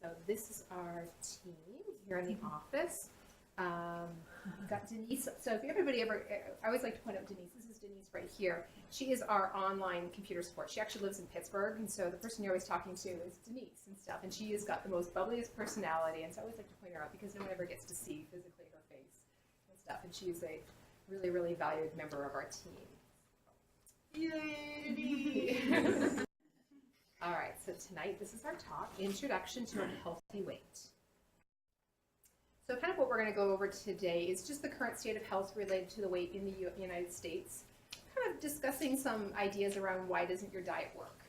So this is our team here in the office. We've got Denise. So if everybody ever, I always like to point out Denise. This is Denise right here. She is our online computer support. She actually lives in Pittsburgh, and so the person you're always talking to is Denise and stuff. And she has got the most bubbliest personality, and so I always like to point her out because no one ever gets to see physically her face and stuff. And she is a really, really valued member of our team. Yay! All right, so tonight this is our talk, Introduction to a Healthy Weight. So kind of what we're going to go over today is just the current state of health related to the weight in the United States, kind of discussing some ideas around why doesn't your diet work,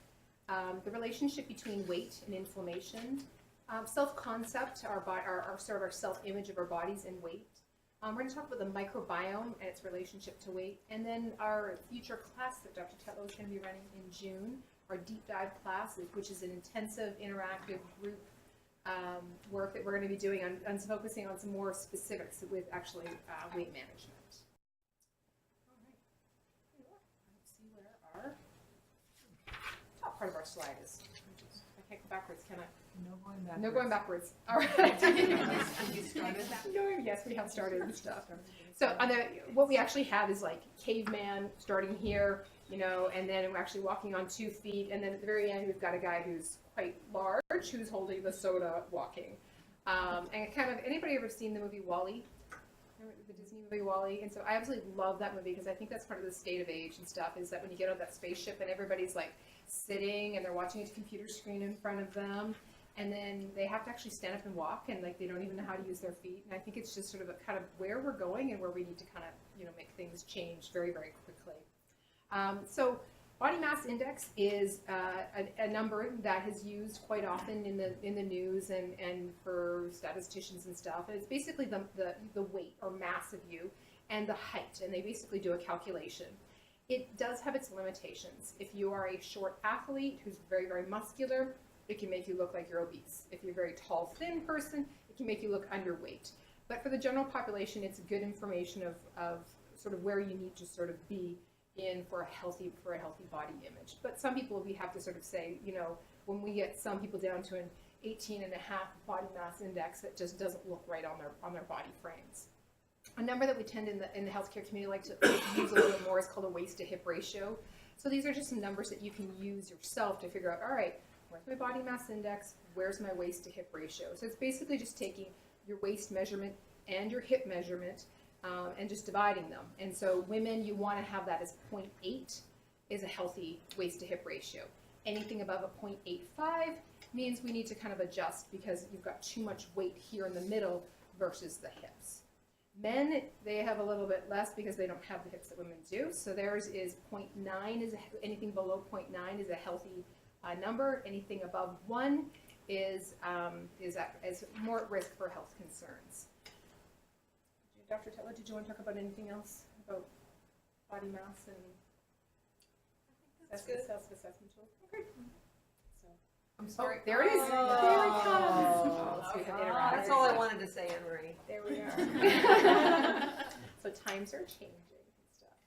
the relationship between weight and inflammation, self-concept, our sort of our self-image of our bodies and weight. We're going to talk about the microbiome and its relationship to weight, and then our future class that Dr. Tetlow is going to be running in June, our deep dive class, which is an intensive interactive group work that we're going to be doing on focusing on some more specifics with actually weight management. All right. Let's see where our top part of our slide is. I can't go backwards, can I? No going backwards. No going backwards. All right. Have you started that? Yes, we have started and stuff. So on what we actually have is like caveman starting here, you know, and then we're actually walking on 2 feet, and then at the very end we've got a guy who's quite large who's holding the soda walking. And kind of, anybody ever seen the movie WALL-E? Remember the Disney movie WALL-E? And so I absolutely love that movie because I think that's part of the state of age and stuff, is that when you get on that spaceship and everybody's like sitting and they're watching a computer screen in front of them, and then they have to actually stand up and walk, and like they don't even know how to use their feet. And I think it's just sort of a kind of where we're going and where we need to kind of, you know, make things change very, very quickly. So body mass index is a number that is used quite often in the news and for statisticians and stuff. And it's basically the weight or mass of you and the height, and they basically do a calculation. It does have its limitations. If you are a short athlete who's very, very muscular, it can make you look like you're obese. If you're a very tall, thin person, it can make you look underweight. But for the general population, it's good information of sort of where you need to sort of be in for a healthy body image. But some people, we have to sort of say, you know, when we get some people down to an 18.5 body mass index, that just doesn't look right on their body frames. A number that we tend in the healthcare community like to use a little bit more is called a waist to hip ratio. So these are just some numbers that you can use yourself to figure out, all right, where's my body mass index? Where's my waist to hip ratio? So it's basically just taking your waist measurement and your hip measurement and just dividing them. And so women, you want to have that as 0.8 is a healthy waist to hip ratio. Anything above a 0.85 means we need to kind of adjust because you've got too much weight here in the middle versus the hips. Men, they have a little bit less because they don't have the hips that women do. So theirs is 0.9, anything below 0.9 is a healthy number. Anything above 1 is more at risk for health concerns. Dr. Tetlow, did you want to talk about anything else about body mass and self-assessment tool? Okay. So, I'm sorry. There it is. Oh. There it comes. Oh, let's see if it interacts. That's all I wanted to say, Annmarie. There we are. So times are changing and stuff.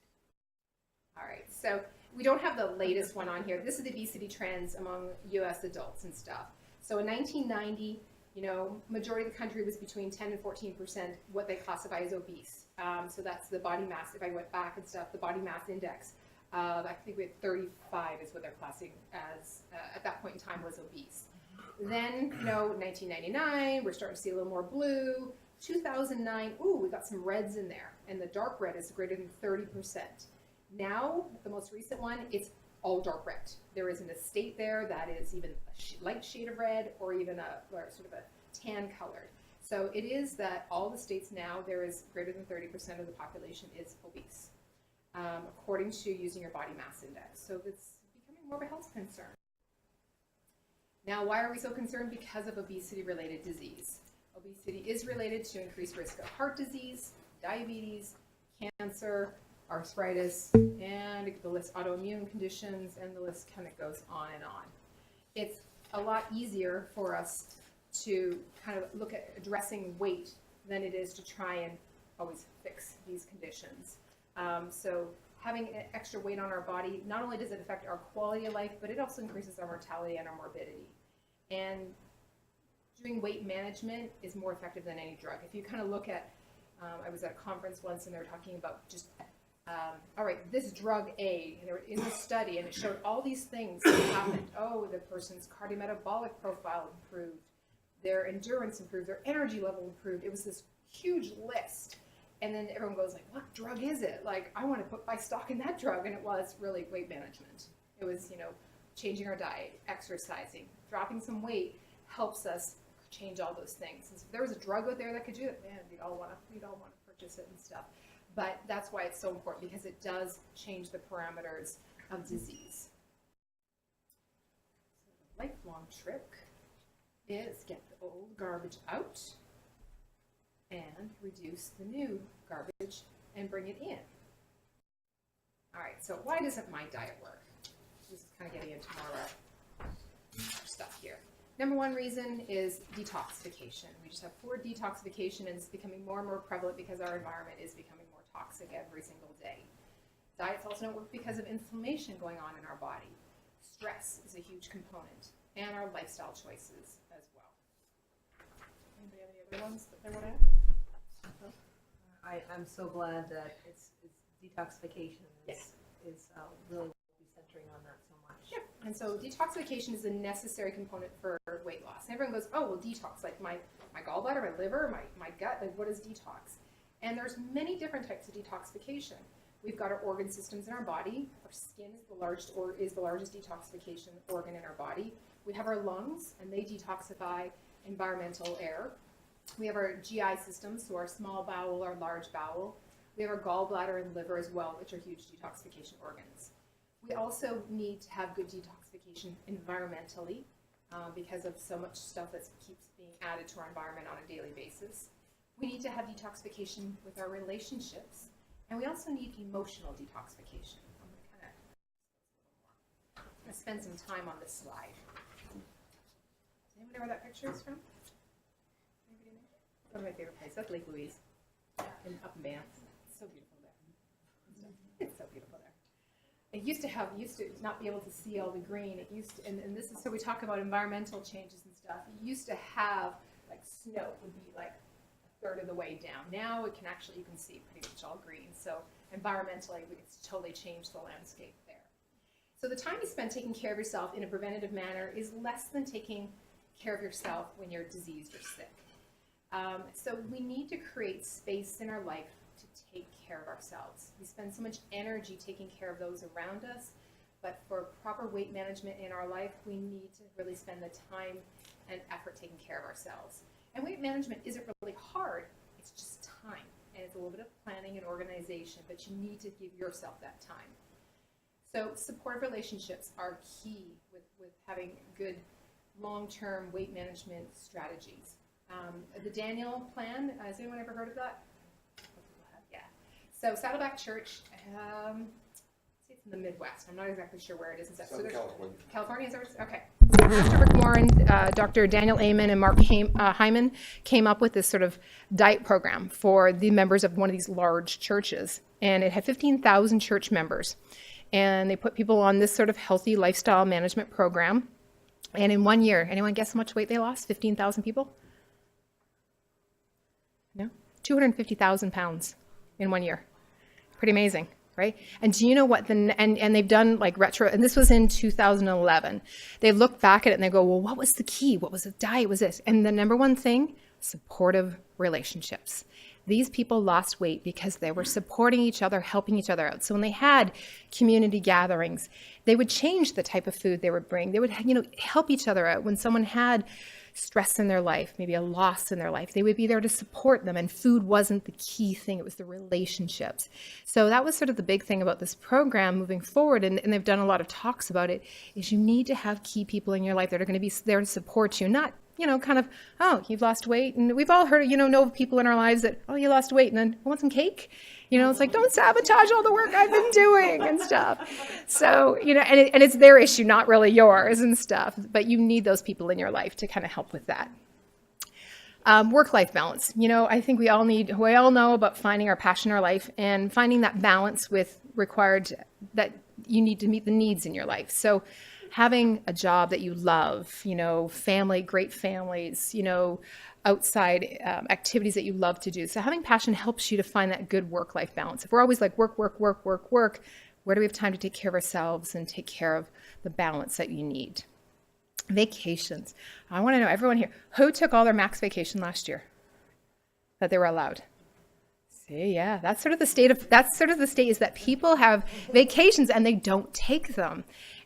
All right. So we don't have the latest one on here. This is the obesity trends among U.S. adults and stuff. So in 1990, you know, majority of the country was between 10 and 14% what they classify as obese. So that's the body mass. If I went back and stuff, the body mass index, I think we had 35 is what they're classing as, at that point in time, was obese. Then, you know, 1999, we're starting to see a little more blue. 2009, ooh, we got some reds in there, and the dark red is greater than 30%. Now, the most recent one, it's all dark red. There isn't a state there that is even a light shade of red or even or sort of a tan colored. So it is that all the states now, there is greater than 30% of the population is obese, according to using your body mass index. So it's becoming more of a health concern. Now, why are we so concerned? Because of obesity-related disease. Obesity is related to increased risk of heart disease, diabetes, cancer, arthritis, and the list autoimmune conditions, and the list kind of goes on and on. It's a lot easier for us to kind of look at addressing weight than it is to try and always fix these conditions. So having extra weight on our body, not only does it affect our quality of life, but it also increases our mortality and our morbidity. And doing weight management is more effective than any drug. If you kind of look at, I was at a conference once and they were talking about just, all right, this drug A, and there was a study and it showed all these things that happened. Oh, the person's cardiometabolic profile improved, their endurance improved, their energy level improved. It was this huge list. And then everyone goes like, what drug is it? Like, I want to put my stock in that drug. And it was really weight management. It was, changing our diet, exercising, dropping some weight helps us change all those things. And so if there was a drug out there that could do it, man, we'd all want to purchase it and stuff. But that's why it's so important, because it does change the parameters of disease. So the lifelong trick is get the old garbage out and reduce the new garbage and bring it in. All right, so why doesn't my diet work? This is kind of getting into more of our stuff here. Number one reason is detoxification. We just have poor detoxification, and it's becoming more and more prevalent because our environment is becoming more toxic every single day. Diets also don't work because of inflammation going on in our body. Stress is a huge component, and our lifestyle choices as well. Anybody have any other ones that they want to add? I'm so glad that it's detoxification is really be centering on that so much. Yeah, and so detoxification is a necessary component for weight loss. And everyone goes, oh, well, detox, like my gallbladder, my liver, my gut, like what is detox? And there's many different types of detoxification. We've got our organ systems in our body. Our skin is the largest detoxification organ in our body. We have our lungs, and they detoxify environmental air. We have our GI system, so our small bowel, our large bowel. We have our gallbladder and liver as well, which are huge detoxification organs. We also need to have good detoxification environmentally because of so much stuff that keeps being added to our environment on a daily basis. We need to have detoxification with our relationships, and we also need emotional detoxification. I'm going to spend some time on this slide. Does anyone know where that picture is from? Anybody know? It's one of my favorite places. That's Lake Louise up in Banff. It's so beautiful there. It's so beautiful there. It used to not be able to see all the green. It used to, and this is, so we talk about environmental changes and stuff. It used to have, like, snow would be like a third of the way down. Now it can actually, you can see pretty much all green. So environmentally, it's totally changed the landscape there. So the time you spend taking care of yourself in a preventative manner is less than taking care of yourself when you're diseased or sick. So we need to create space in our life to take care of ourselves. We spend so much energy taking care of those around us, but for proper weight management in our life, we need to really spend the time and effort taking care of ourselves. And weight management isn't really hard, it's just time. And it's a little bit of planning and organization, but you need to give yourself that time. So supportive relationships are key with having good long-term weight management strategies. The Daniel Plan, has anyone ever heard of that? Yeah. So Saddleback Church, it's in the Midwest. I'm not exactly sure where it is. Southern California. California, is that okay? So Pastor Rick Warren, Dr. Daniel Amen, and Mark Hyman came up with this sort of diet program for the members of one of these large churches. And it had 15,000 church members. And they put people on this sort of healthy lifestyle management program. And in 1 year, anyone guess how much weight they lost? 15,000 people? No? 250,000 pounds in 1 year. Pretty amazing, right? And do you know what, and they've done like retro, and this was in 2011. They look back at it and they go, well, what was the key? What was the diet? Was this? And the number one thing, supportive relationships. These people lost weight because they were supporting each other, helping each other out. So when they had community gatherings, they would change the type of food they would bring. They would, help each other out. When someone had stress in their life, maybe a loss in their life, they would be there to support them. And food wasn't the key thing. It was the relationships. So that was sort of the big thing about this program moving forward. And they've done a lot of talks about it, is you need to have key people in your life that are going to be there to support you, not kind of, oh, you've lost weight. And we've all heard, know people in our lives that, oh, you lost weight. And then, I want some cake. It's like, don't sabotage all the work I've been doing and stuff. So, and it's their issue, not really yours and stuff. But you need those people in your life to kind of help with that. Work-life balance. I think we all know about finding our passion in our life and finding that balance with required that you need to meet the needs in your life. So having a job that you love, family, great families, outside activities that you love to do. So having passion helps you to find that good work-life balance. If we're always like work, work, work, work, work, where do we have time to take care of ourselves and take care of the balance that you need? Vacations. I want to know, everyone here, who took all their max vacation last year that they were allowed? See, yeah, that's sort of the state is that people have vacations and they don't take them.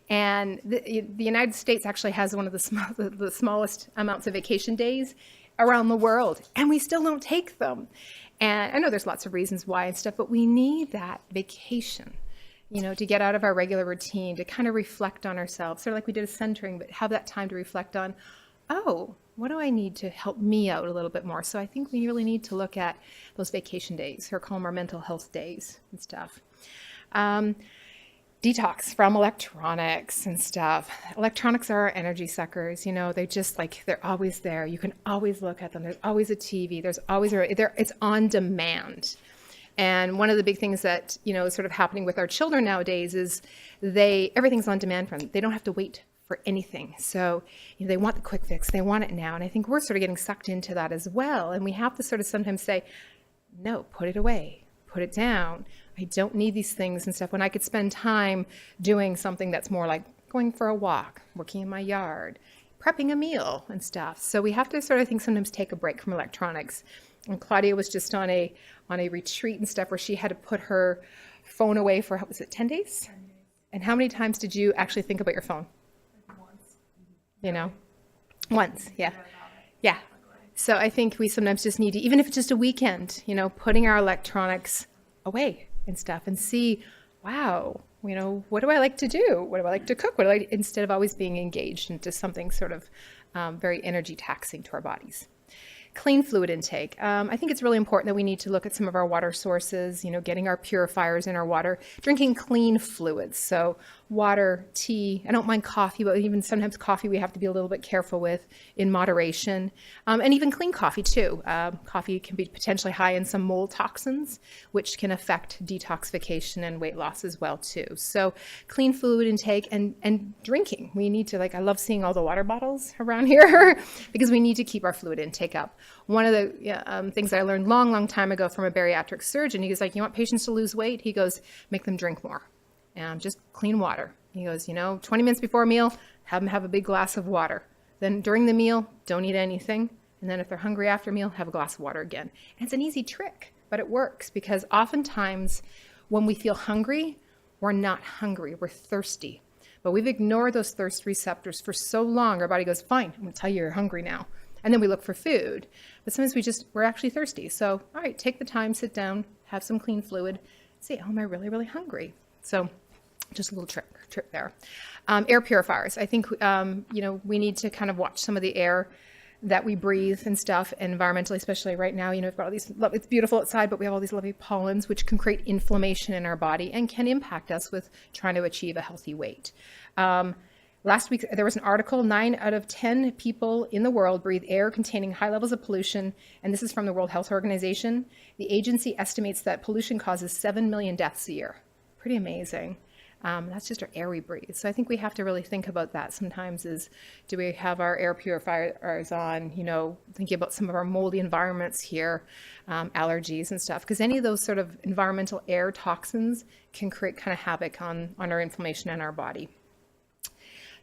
And the United States actually has one of the smallest amounts of vacation days around the world, and we still don't take them. And I know there's lots of reasons why and stuff, but we need that vacation, to get out of our regular routine, to kind of reflect on ourselves, sort of like we did a centering, but have that time to reflect on, oh, what do I need to help me out a little bit more? So I think we really need to look at those vacation days, or call them our mental health days and stuff. Detox from electronics and stuff. Electronics are energy suckers. They're always there. You can always look at them. There's always a TV. It's on demand. And one of the big things that, is sort of happening with our children nowadays is everything's on demand for them. They don't have to wait for anything. So they want the quick fix. They want it now. And I think we're sort of getting sucked into that as well. And we have to sort of sometimes say, no, put it away, put it down. I don't need these things and stuff when I could spend time doing something that's more like going for a walk, working in my yard, prepping a meal and stuff. So we have to sort of think sometimes take a break from electronics. And Claudia was just on a retreat and stuff where she had to put her phone away for, was it 10 days? 10 days. And how many times did you actually think about your phone? Once. Once, yeah. Yeah. So I think we sometimes just need to, even if it's just a weekend, putting our electronics away and stuff and see, wow, what do I like to do? What do I like to cook? Instead of always being engaged into something sort of very energy taxing to our bodies. Clean fluid intake. I think it's really important that we need to look at some of our water sources, getting our purifiers in our water, drinking clean fluids. So water, tea, I don't mind coffee, but even sometimes coffee we have to be a little bit careful with in moderation. And even clean coffee too. Coffee can be potentially high in some mold toxins, which can affect detoxification and weight loss as well too. So clean fluid intake and drinking. We need to, I love seeing all the water bottles around here because we need to keep our fluid intake up. One of the things that I learned long time ago from a bariatric surgeon, he was like, you want patients to lose weight? He goes, make them drink more. And just clean water. He goes, 20 minutes before a meal, have them have a big glass of water. Then during the meal, don't eat anything. And then if they're hungry after a meal, have a glass of water again. And it's an easy trick, but it works because oftentimes when we feel hungry, we're not hungry, we're thirsty. But we've ignored those thirst receptors for so long, our body goes, fine, I'm gonna tell you you're hungry now. And then we look for food. But sometimes we're actually thirsty. So, all right, take the time, sit down, have some clean fluid, say, oh, am I really, really hungry? So just a little trick there. Air purifiers. I think, we need to kind of watch some of the air that we breathe and stuff environmentally, especially right now. We've got all these, it's beautiful outside, but we have all these lovely pollens, which can create inflammation in our body and can impact us with trying to achieve a healthy weight. Last week, there was an article, 9 out of 10 people in the world breathe air containing high levels of pollution, and this is from the World Health Organization. The agency estimates that pollution causes 7 million deaths a year. Pretty amazing. That's just our air we breathe. So I think we have to really think about that sometimes is, do we have our air purifiers on, thinking about some of our moldy environments here, allergies and stuff, because any of those sort of environmental air toxins can create kind of havoc on our inflammation in our body.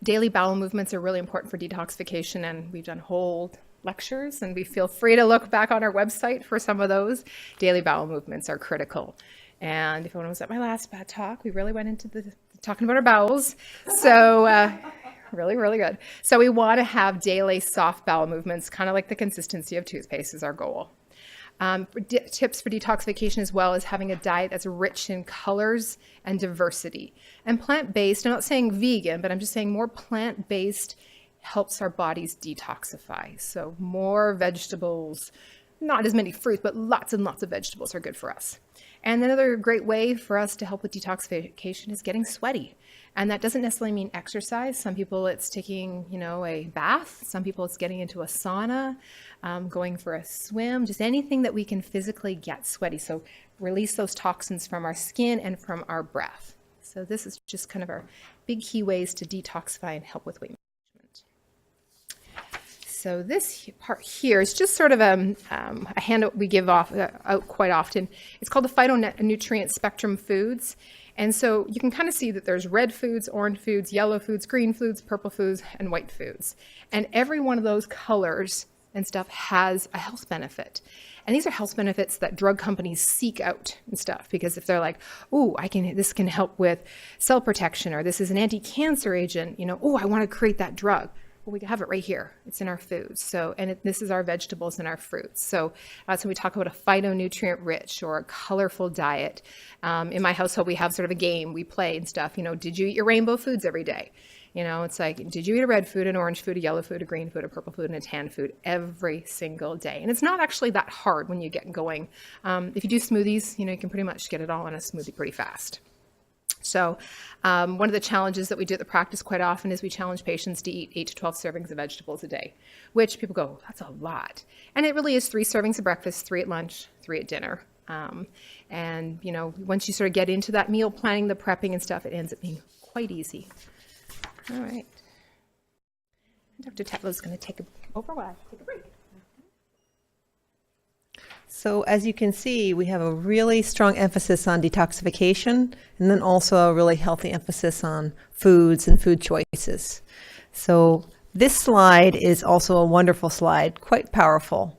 Daily bowel movements are really important for detoxification, and we've done whole lectures, and we feel free to look back on our website for some of those. Daily bowel movements are critical. And if anyone was at my last talk, we really went into talking about our bowels. So really, really good. So we want to have daily soft bowel movements, kind of like the consistency of toothpaste is our goal. Tips for detoxification as well is having a diet that's rich in colors and diversity. And plant-based, I'm not saying vegan, but I'm just saying more plant-based helps our bodies detoxify. So more vegetables, not as many fruits, but lots and lots of vegetables are good for us. And another great way for us to help with detoxification is getting sweaty. And that doesn't necessarily mean exercise. Some people it's taking, a bath. Some people it's getting into a sauna, going for a swim, just anything that we can physically get sweaty. So release those toxins from our skin and from our breath. So this is just kind of our big key ways to detoxify and help with weight management. So this part here is just sort of a handout we give out quite often. It's called the phytonutrient spectrum foods. And so you can kind of see that there's red foods, orange foods, yellow foods, green foods, purple foods, and white foods. And every one of those colors and stuff has a health benefit. And these are health benefits that drug companies seek out and stuff, because if they're like, oh, this can help with cell protection, or this is an anti-cancer agent, oh, I want to create that drug. Well, we have it right here. It's in our foods. So, and this is our vegetables and our fruits. So we talk about a phytonutrient rich or a colorful diet. In my household, we have sort of a game we play and stuff. Did you eat your rainbow foods every day? It's like, did you eat a red food, an orange food, a yellow food, a green food, a purple food, and a tan food every single day? And it's not actually that hard when you get going. If you do smoothies, you can pretty much get it all in a smoothie pretty fast. So one of the challenges that we do at the practice quite often is we challenge patients to eat 8 to 12 servings of vegetables a day, which people go, that's a lot. And it really is 3 servings of breakfast, 3 at lunch, 3 at dinner. And once you sort of get into that meal planning, the prepping and stuff, it ends up being quite easy. All right. Dr. Tetlow is going to take over while I take a break. So as you can see, we have a really strong emphasis on detoxification, and then also a really healthy emphasis on foods and food choices. So this slide is also a wonderful slide, quite powerful.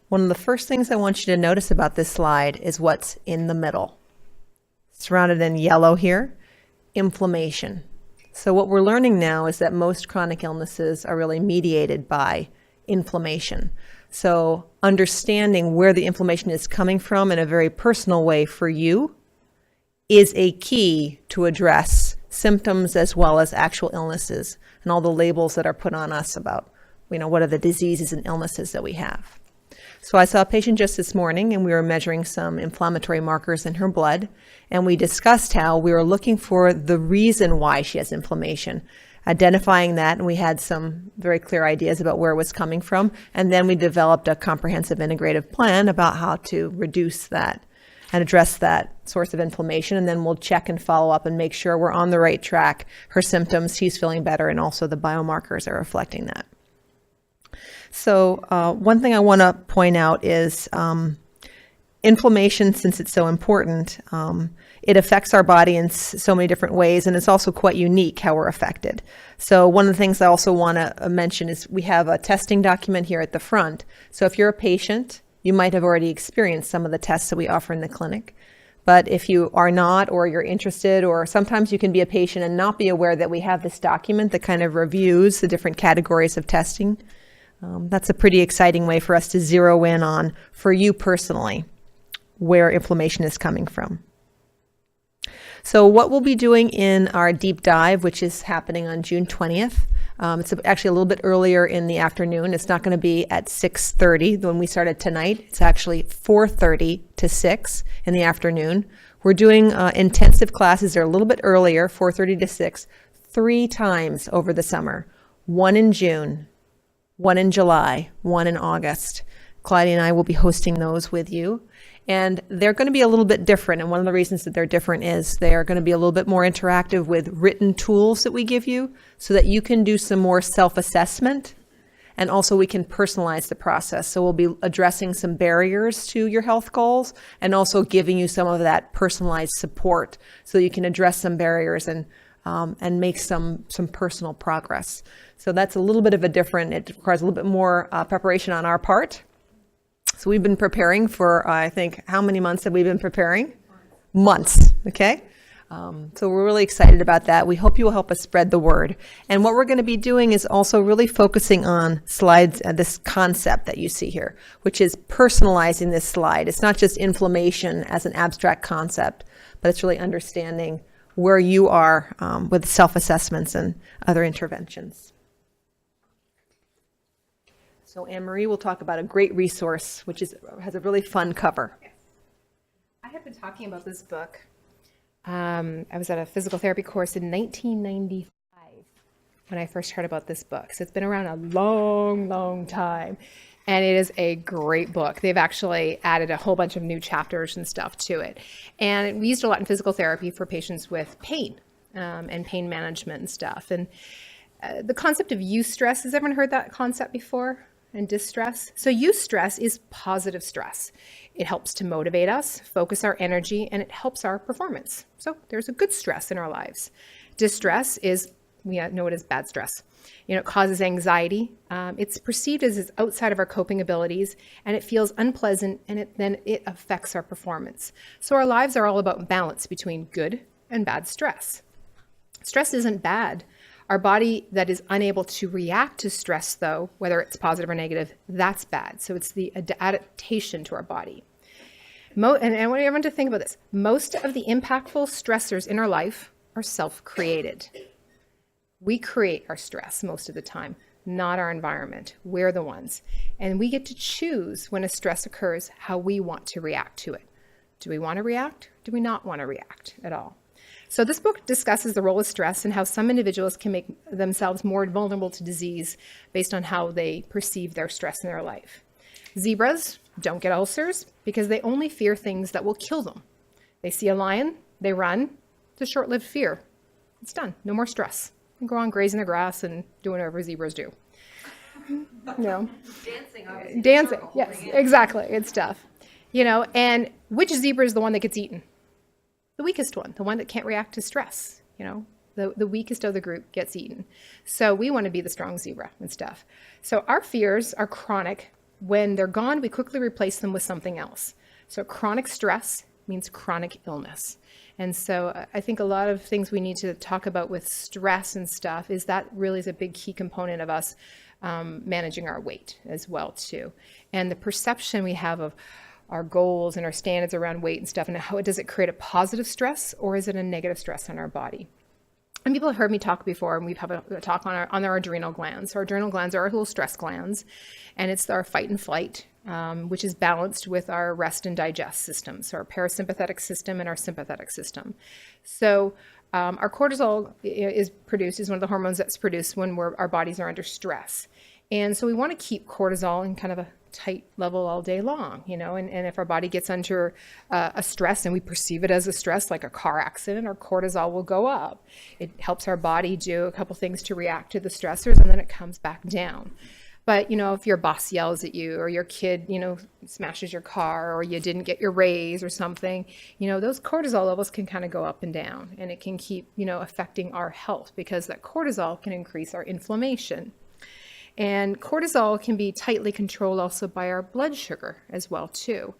One of the first things I want you to notice about this slide is what's in the middle. Surrounded in yellow here, inflammation. So what we're learning now is that most chronic illnesses are really mediated by inflammation. So understanding where the inflammation is coming from in a very personal way for you is a key to address symptoms as well as actual illnesses and all the labels that are put on us about, what are the diseases and illnesses that we have. So I saw a patient just this morning, and we were measuring some inflammatory markers in her blood, and we discussed how we were looking for the reason why she has inflammation, identifying that, and we had some very clear ideas about where it was coming from, and then we developed a comprehensive integrative plan about how to reduce that and address that source of inflammation, and then we'll check and follow up and make sure we're on the right track. Her symptoms, she's feeling better, and also the biomarkers are reflecting that. So one thing I want to point out is inflammation, since it's so important, it affects our body in so many different ways, and it's also quite unique how we're affected. So one of the things I also want to mention is we have a testing document here at the front. So if you're a patient, you might have already experienced some of the tests that we offer in the clinic. But if you are not, or you're interested, or sometimes you can be a patient and not be aware that we have this document that kind of reviews the different categories of testing. That's a pretty exciting way for us to zero in on, for you personally, where inflammation is coming from. So what we'll be doing in our deep dive, which is happening on June 20th, it's actually a little bit earlier in the afternoon. It's not going to be at 6:30 when we started tonight. It's actually 4:30 to 6 in the afternoon. We're doing intensive classes. They're a little bit earlier, 4:30 to 6, 3 times over the summer. 1 in June, 1 in July, 1 in August. Claudia and I will be hosting those with you. And they're going to be a little bit different. And one of the reasons that they're different is they are going to be a little bit more interactive with written tools that we give you so that you can do some more self-assessment. And also we can personalize the process. So we'll be addressing some barriers to your health goals and also giving you some of that personalized support so you can address some barriers and make some personal progress. So that's a little bit of a different, it requires a little bit more preparation on our part. So we've been preparing for, I think, how many months have we been preparing? Months, okay? So we're really excited about that. We hope you will help us spread the word. And what we're going to be doing is also really focusing on slides, this concept that you see here, which is personalizing this slide. It's not just inflammation as an abstract concept, but it's really understanding where you are with self-assessments and other interventions. So Annmarie will talk about a great resource, which has a really fun cover. Yes. I have been talking about this book. I was at a physical therapy course in 1995. when I first heard about this book. So it's been around a long, long time. And it is a great book. They've actually added a whole bunch of new chapters and stuff to it. And we used it a lot in physical therapy for patients with pain and pain management and stuff. And the concept of eustress, has everyone heard that concept before? And distress? So eustress is positive stress. It helps to motivate us, focus our energy, and it helps our performance. So there's a good stress in our lives. Distress is, we know it as bad stress. It causes anxiety. It's perceived as it's outside of our coping abilities, and it feels unpleasant, and then it affects our performance. So our lives are all about balance between good and bad stress. Stress isn't bad. Our body that is unable to react to stress, though, whether it's positive or negative, that's bad. So it's the adaptation to our body. And I want everyone to think about this. Most of the impactful stressors in our life are self-created. We create our stress most of the time, not our environment. We're the ones. And we get to choose when a stress occurs how we want to react to it. Do we want to react? Do we not want to react at all? So this book discusses the role of stress and how some individuals can make themselves more vulnerable to disease based on how they perceive their stress in their life. Zebras don't get ulcers because they only fear things that will kill them. They see a lion, they run. It's a short-lived fear. It's done. No more stress. And go on grazing the grass and doing whatever zebras do. Dancing, obviously. Dancing, yes, exactly. It's tough. And which zebra is the one that gets eaten? The weakest one, the one that can't react to stress. The weakest of the group gets eaten. So we want to be the strong zebra and stuff. So our fears are chronic. When they're gone, we quickly replace them with something else. So chronic stress means chronic illness. And so I think a lot of things we need to talk about with stress and stuff is that really is a big key component of us managing our weight as well too. And the perception we have of our goals and our standards around weight and stuff, and how does it create a positive stress or is it a negative stress on our body? And people have heard me talk before, and we've had a talk on our adrenal glands. So our adrenal glands are our little stress glands, and it's our fight and flight, which is balanced with our rest and digest system. So our parasympathetic system and our sympathetic system. So our cortisol is one of the hormones that's produced when our bodies are under stress. And so we want to keep cortisol in kind of a tight level all day long, and if our body gets under a stress and we perceive it as a stress, like a car accident, our cortisol will go up. It helps our body do a couple things to react to the stressors, and then it comes back down. But, if your boss yells at you, or your kid, smashes your car, or you didn't get your raise or something, those cortisol levels can kind of go up and down, and it can keep, affecting our health, because that cortisol can increase our inflammation. And cortisol can be tightly controlled also by our blood sugar as well too.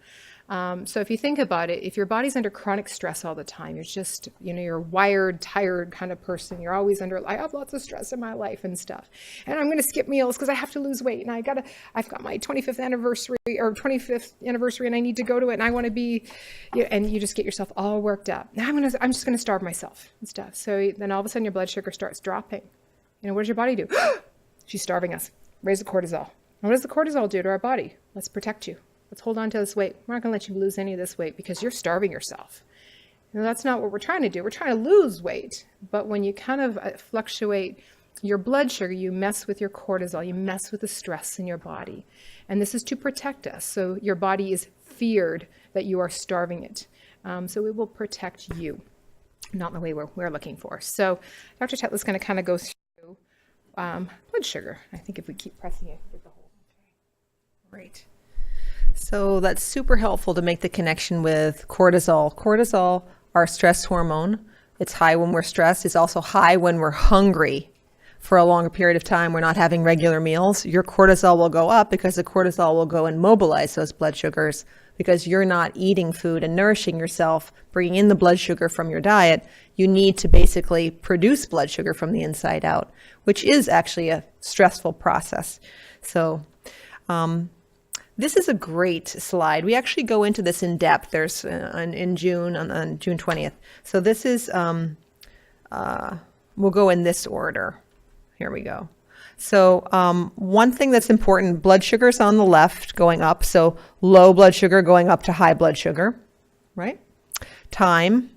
So if you think about it, if your body's under chronic stress all the time, you're just, you're a wired, tired kind of person. You're always I have lots of stress in my life and stuff. And I'm going to skip meals because I have to lose weight. And I've got my 25th anniversary and I need to go to it. And I want to be, and you just get yourself all worked up. Now I'm just going to starve myself and stuff. So then all of a sudden your blood sugar starts dropping. What does your body do? She's starving us. Raise the cortisol. And what does the cortisol do to our body? Let's protect you. Let's hold on to this weight. We're not going to let you lose any of this weight because you're starving yourself. That's not what we're trying to do. We're trying to lose weight. But when you kind of fluctuate your blood sugar, you mess with your cortisol. You mess with the stress in your body. And this is to protect us. So your body is feared that you are starving it. So it will protect you, not in the way we're looking for. So Dr. Tetlow is going to kind of go through blood sugar. I think if we keep pressing it, get the whole. Great. So that's super helpful to make the connection with cortisol. Cortisol, our stress hormone, it's high when we're stressed. It's also high when we're hungry for a longer period of time. We're not having regular meals. Your cortisol will go up because the cortisol will go and mobilize those blood sugars, because you're not eating food and nourishing yourself, bringing in the blood sugar from your diet. You need to basically produce blood sugar from the inside out, which is actually a stressful process. So this is a great slide. We actually go into this in depth. There's in June, on June 20th. So this is, we'll go in this order. Here we go. So one thing that's important, blood sugar's on the left going up. So low blood sugar going up to high blood sugar, right? Time.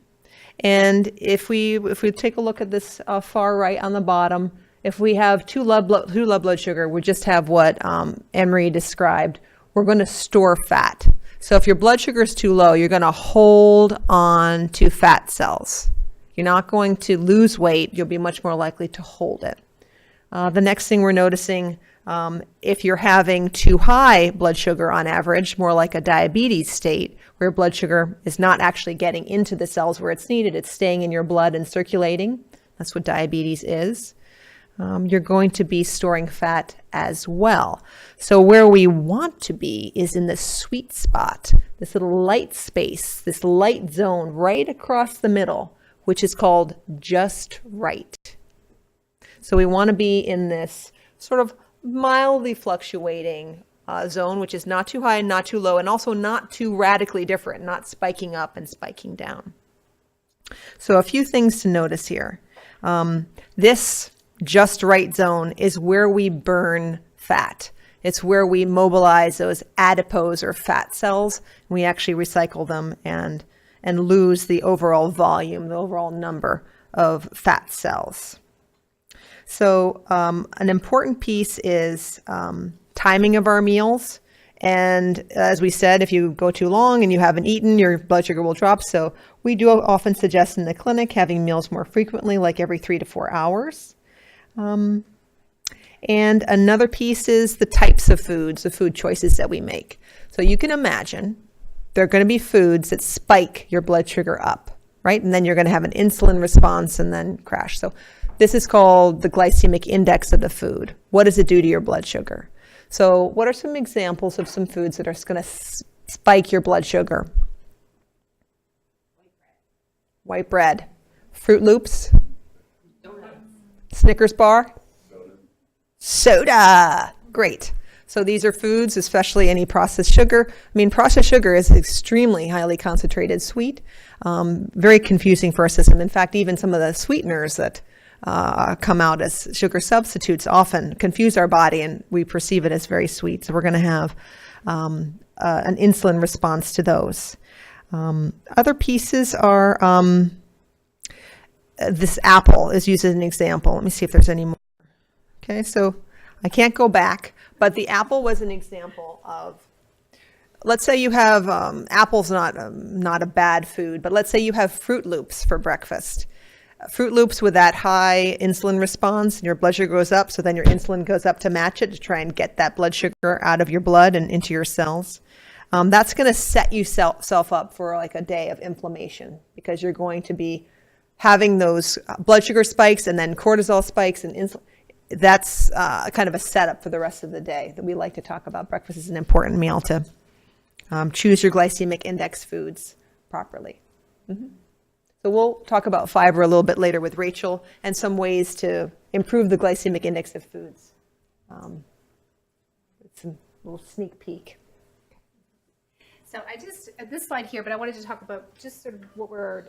And if we take a look at this far right on the bottom, if we have too low blood sugar, we just have what Annmarie described. We're going to store fat. So if your blood sugar is too low, you're going to hold on to fat cells. You're not going to lose weight. You'll be much more likely to hold it. The next thing we're noticing, if you're having too high blood sugar on average, more like a diabetes state, where blood sugar is not actually getting into the cells where it's needed, it's staying in your blood and circulating. That's what diabetes is. You're going to be storing fat as well. So where we want to be is in the sweet spot, this little light space, this light zone right across the middle, which is called just right. So we want to be in this sort of mildly fluctuating zone, which is not too high and not too low, and also not too radically different, not spiking up and spiking down. So a few things to notice here. This just right zone is where we burn fat. It's where we mobilize those adipose or fat cells. We actually recycle them and lose the overall volume, the overall number of fat cells. So an important piece is timing of our meals. And as we said, if you go too long and you haven't eaten, your blood sugar will drop. So we do often suggest in the clinic having meals more frequently, like every 3 to 4 hours. And another piece is the types of foods, the food choices that we make. So you can imagine there are going to be foods that spike your blood sugar up, right? And then you're going to have an insulin response and then crash. So this is called the glycemic index of the food. What does it do to your blood sugar? So what are some examples of some foods that are going to spike your blood sugar? White bread. Fruit Loops. Snickers bar? Soda. Great. So these are foods, especially any processed sugar. I mean, processed sugar is extremely highly concentrated sweet, very confusing for our system. In fact, even some of the sweeteners that come out as sugar substitutes often confuse our body, and we perceive it as very sweet. So we're going to have an insulin response to those. Other pieces are this apple is used as an example. Let me see if there's any more. Okay, so I can't go back, but the apple was an example of, let's say you have, apple's not a bad food, but let's say you have Fruit Loops for breakfast. Fruit Loops with that high insulin response, and your blood sugar goes up, so then your insulin goes up to match it to try and get that blood sugar out of your blood and into your cells. That's going to set yourself up for like a day of inflammation, because you're going to be having those blood sugar spikes and then cortisol spikes and insulin. That's kind of a setup for the rest of the day that we like to talk about. Breakfast is an important meal to choose your glycemic index foods properly. Mm-hmm. So we'll talk about fiber a little bit later with Rachel and some ways to improve the glycemic index of foods. It's a little sneak peek. So I just, this slide here, but I wanted to talk about just sort of what we're,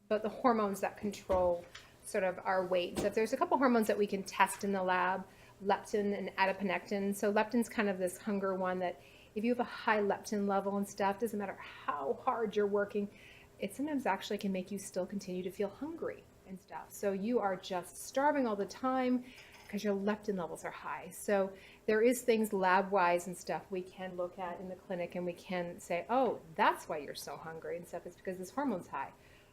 about the hormones that control sort of our weight. So if there's a couple hormones that we can test in the lab, leptin and adiponectin. So leptin's kind of this hunger one that if you have a high leptin level and stuff, doesn't matter how hard you're working, it sometimes actually can make you still continue to feel hungry and stuff. So you are just starving all the time because your leptin levels are high. So there is things lab-wise and stuff we can look at in the clinic, and we can say, oh, that's why you're so hungry and stuff. It's because this hormone's high.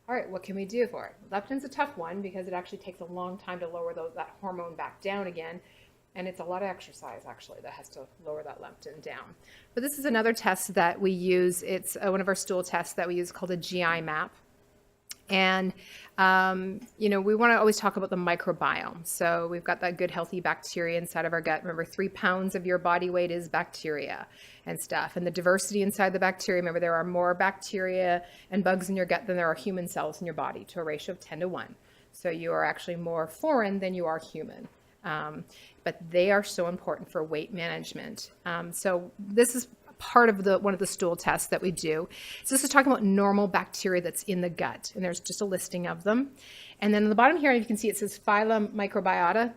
All right, what can we do for it? Leptin's a tough one because it actually takes a long time to lower that hormone back down again. And it's a lot of exercise, actually, that has to lower that leptin down. But this is another test that we use. It's one of our stool tests that we use called a GI map. And, you know, we want to always talk about the microbiome. So we've got that good, healthy bacteria inside of our gut. Remember, 3 pounds of your body weight is bacteria and stuff. And the diversity inside the bacteria, remember, there are more bacteria and bugs in your gut than there are human cells in your body, to a ratio of 10 to 1. So you are actually more foreign than you are human. But they are so important for weight management. So this is part of one of the stool tests that we do. So this is talking about normal bacteria that's in the gut, and there's just a listing of them. And then on the bottom here, you can see it says phylum microbiota.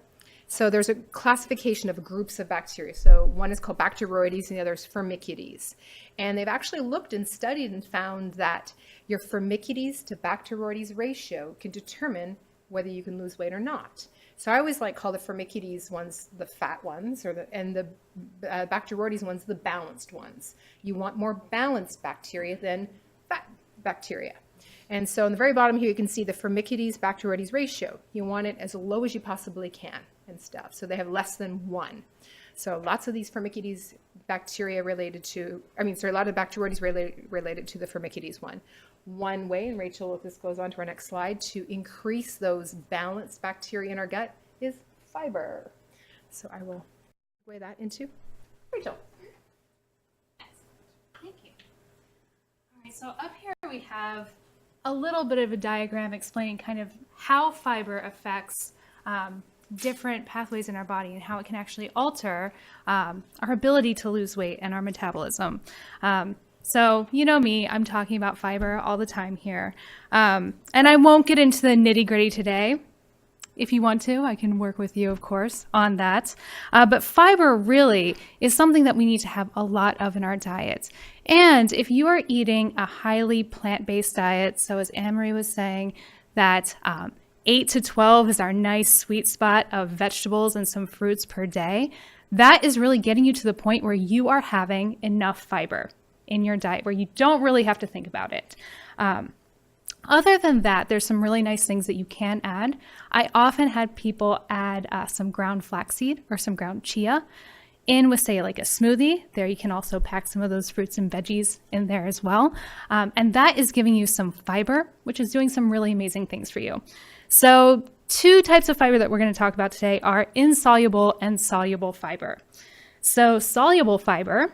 So there's a classification of groups of bacteria. So one is called Bacteroides and the other is Firmicutes. And they've actually looked and studied and found that your Firmicutes to Bacteroides ratio can determine whether you can lose weight or not. So I always call the Firmicutes ones the fat ones, and the Bacteroides ones the balanced ones. You want more balanced bacteria than fat bacteria. And so on the very bottom here, you can see the Firmicutes Bacteroides ratio. You want it as low as you possibly can and stuff. So they have less than 1. So lots of these Firmicutes bacteria related to, a lot of Bacteroides related to the Firmicutes one. One way, and Rachel, if this goes on to our next slide, to increase those balanced bacteria in our gut is fiber. So I will weigh that into Rachel. Thank you. All right, so up here we have a little bit of a diagram explaining kind of how fiber affects different pathways in our body and how it can actually alter our ability to lose weight and our metabolism. So you know me, I'm talking about fiber all the time here. And I won't get into the nitty-gritty today. If you want to, I can work with you, of course, on that. But fiber really is something that we need to have a lot of in our diet. And if you are eating a highly plant-based diet, so as Annmarie was saying, that 8 to 12 is our nice sweet spot of vegetables and some fruits per day, that is really getting you to the point where you are having enough fiber in your diet, where you don't really have to think about it. Other than that, there's some really nice things that you can add. I often had people add some ground flaxseed or some ground chia in with, say, like a smoothie. There you can also pack some of those fruits and veggies in there as well. And that is giving you some fiber, which is doing some really amazing things for you. So 2 types of fiber that we're going to talk about today are insoluble and soluble fiber. So soluble fiber,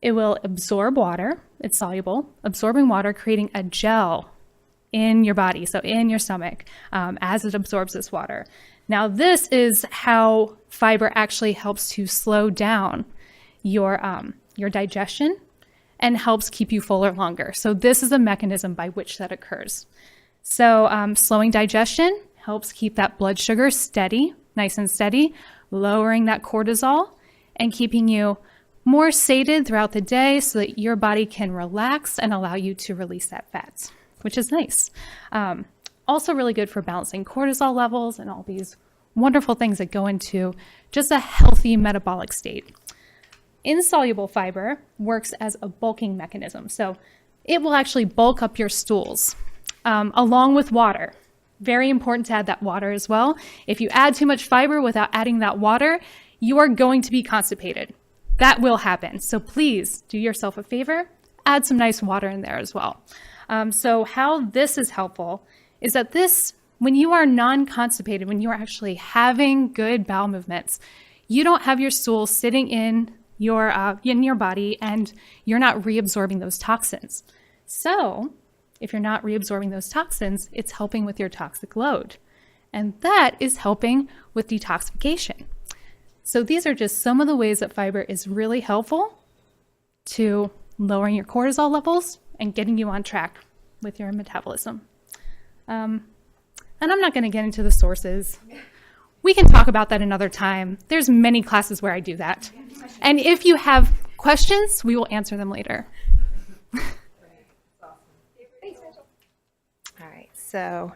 it will absorb water. It's soluble, absorbing water, creating a gel in your body, so in your stomach, as it absorbs this water. Now, this is how fiber actually helps to slow down your digestion and helps keep you fuller longer. So this is a mechanism by which that occurs. So slowing digestion helps keep that blood sugar steady, nice and steady, lowering that cortisol and keeping you more sated throughout the day so that your body can relax and allow you to release that fat, which is nice. Also really good for balancing cortisol levels and all these wonderful things that go into just a healthy metabolic state. Insoluble fiber works as a bulking mechanism. So it will actually bulk up your stools along with water. Very important to add that water as well. If you add too much fiber without adding that water, you are going to be constipated. That will happen. So please do yourself a favor, add some nice water in there as well. So how this is helpful is that this, when you are non-constipated, when you are actually having good bowel movements, you don't have your stool sitting in your body and you're not reabsorbing those toxins. So if you're not reabsorbing those toxins, it's helping with your toxic load. And that is helping with detoxification. So these are just some of the ways that fiber is really helpful to lowering your cortisol levels and getting you on track with your metabolism. And I'm not going to get into the sources. We can talk about that another time. There's many classes where I do that. And if you have questions, we will answer them later. All right, so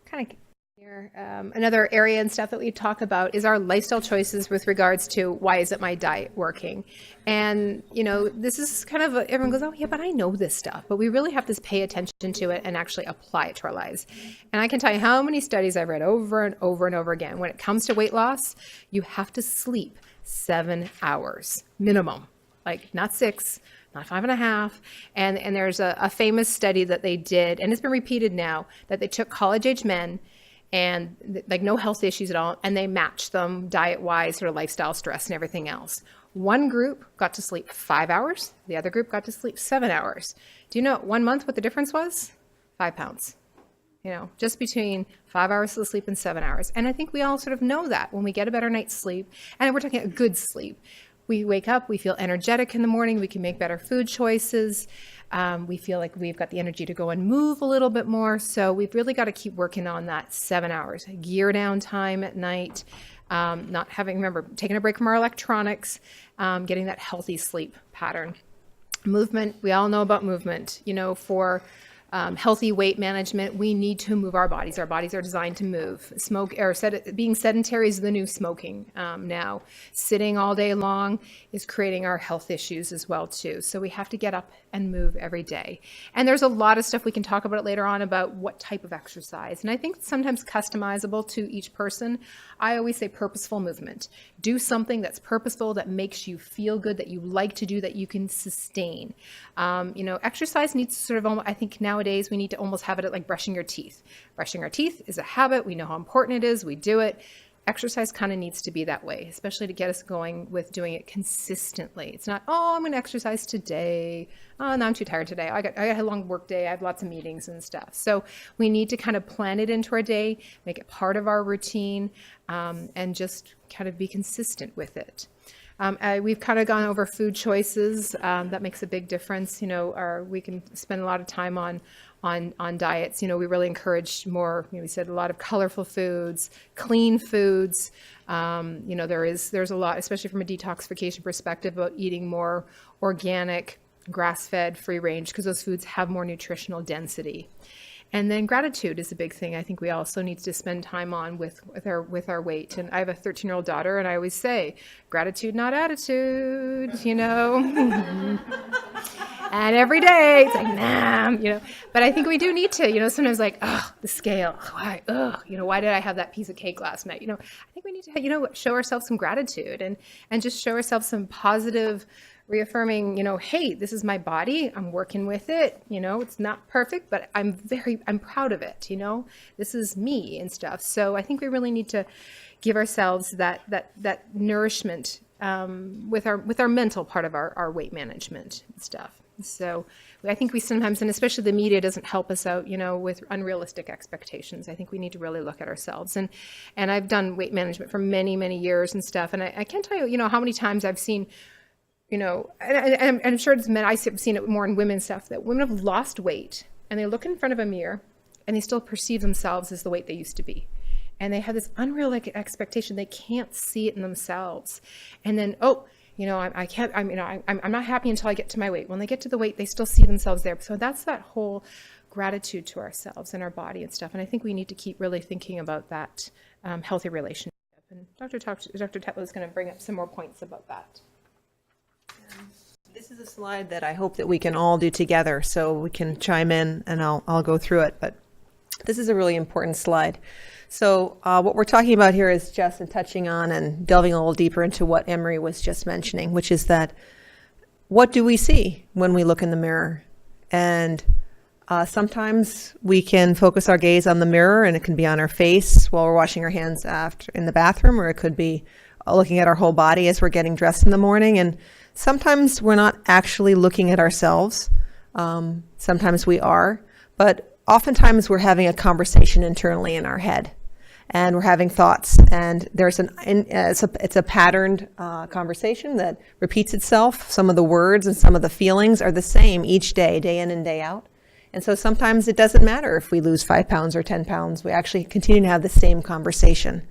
kind of here, another area and stuff that we talk about is our lifestyle choices with regards to why isn't my diet working? And, you know, this is kind of, everyone goes, oh yeah, but I know this stuff, but we really have to pay attention to it and actually apply it to our lives. And I can tell you how many studies I've read over and over and over again. When it comes to weight loss, you have to sleep 7 hours minimum, like not 6, not 5.5. And there's a famous study that they did, and it's been repeated now, that they took college-age men and like no health issues at all, and they matched them diet-wise, sort of lifestyle stress and everything else. One group got to sleep 5 hours, the other group got to sleep 7 hours. Do you know 1 month what the difference was? 5 pounds. You know, just between 5 hours of sleep and 7 hours. And I think we all sort of know that when we get a better night's sleep, and we're talking a good sleep. We wake up, we feel energetic in the morning, we can make better food choices. We feel like we've got the energy to go and move a little bit more. So we've really got to keep working on that 7 hours. Gear down time at night, not having, remember, taking a break from our electronics, getting that healthy sleep pattern. Movement, we all know about movement. You know, for healthy weight management, we need to move our bodies. Our bodies are designed to move. Being sedentary is the new smoking now. Sitting all day long is creating our health issues as well too. So we have to get up and move every day. And there's a lot of stuff we can talk about later on about what type of exercise. And I think it's sometimes customizable to each person. I always say purposeful movement. Do something that's purposeful, that makes you feel good, that you like to do, that you can sustain. Exercise needs sort of, I think nowadays we need to almost have it like brushing your teeth. Brushing our teeth is a habit. We know how important it is. We do it. Exercise kind of needs to be that way, especially to get us going with doing it consistently. It's not, I'm going to exercise today. Oh, no, I'm too tired today. I got a long work day. I have lots of meetings and stuff. So we need to kind of plan it into our day, make it part of our routine, and just kind of be consistent with it. We've kind of gone over food choices. That makes a big difference. We can spend a lot of time on diets. We really encourage more, we said a lot of colorful foods, clean foods. There's a lot, especially from a detoxification perspective, about eating more organic, grass-fed, free-range, because those foods have more nutritional density. And then gratitude is a big thing I think we also need to spend time on with our weight. And I have a 13-year-old daughter, and I always say, gratitude, not attitude, And every day it's like, nah, But I think we do need to, sometimes like, the scale, why did I have that piece of cake last night? I think we need to, show ourselves some gratitude and just show ourselves some positive reaffirming, hey, this is my body. I'm working with it. It's not perfect, but I'm proud of it. This is me and stuff. So I think we really need to give ourselves that nourishment with our mental part of our weight management and stuff. So I think we sometimes, and especially the media doesn't help us out, with unrealistic expectations. I think we need to really look at ourselves. And I've done weight management for many, many years and stuff. And I can't tell you, how many times I've seen, and I'm sure it's men, I've seen it more in women's stuff, that women have lost weight and they look in front of a mirror and they still perceive themselves as the weight they used to be. And they have this unrealistic expectation. They can't see it in themselves. And then, I can't, I'm not happy until I get to my weight. When they get to the weight, they still see themselves there. So that's that whole gratitude to ourselves and our body and stuff. And I think we need to keep really thinking about that healthy relationship. And Dr. Tetlow is going to bring up some more points about that. This is a slide that I hope that we can all do together, so we can chime in and I'll go through it. But this is a really important slide. So what we're talking about here is just touching on and delving a little deeper into what Annmarie was just mentioning, which is that what do we see when we look in the mirror? And sometimes we can focus our gaze on the mirror, and it can be on our face while we're washing our hands after in the bathroom, or it could be looking at our whole body as we're getting dressed in the morning. And sometimes we're not actually looking at ourselves. Sometimes we are, but oftentimes we're having a conversation internally in our head, and we're having thoughts, and there's it's a patterned conversation that repeats itself. Some of the words and some of the feelings are the same each day, day in and day out. And so sometimes it doesn't matter if we lose 5 pounds or 10 pounds. We actually continue to have the same conversation.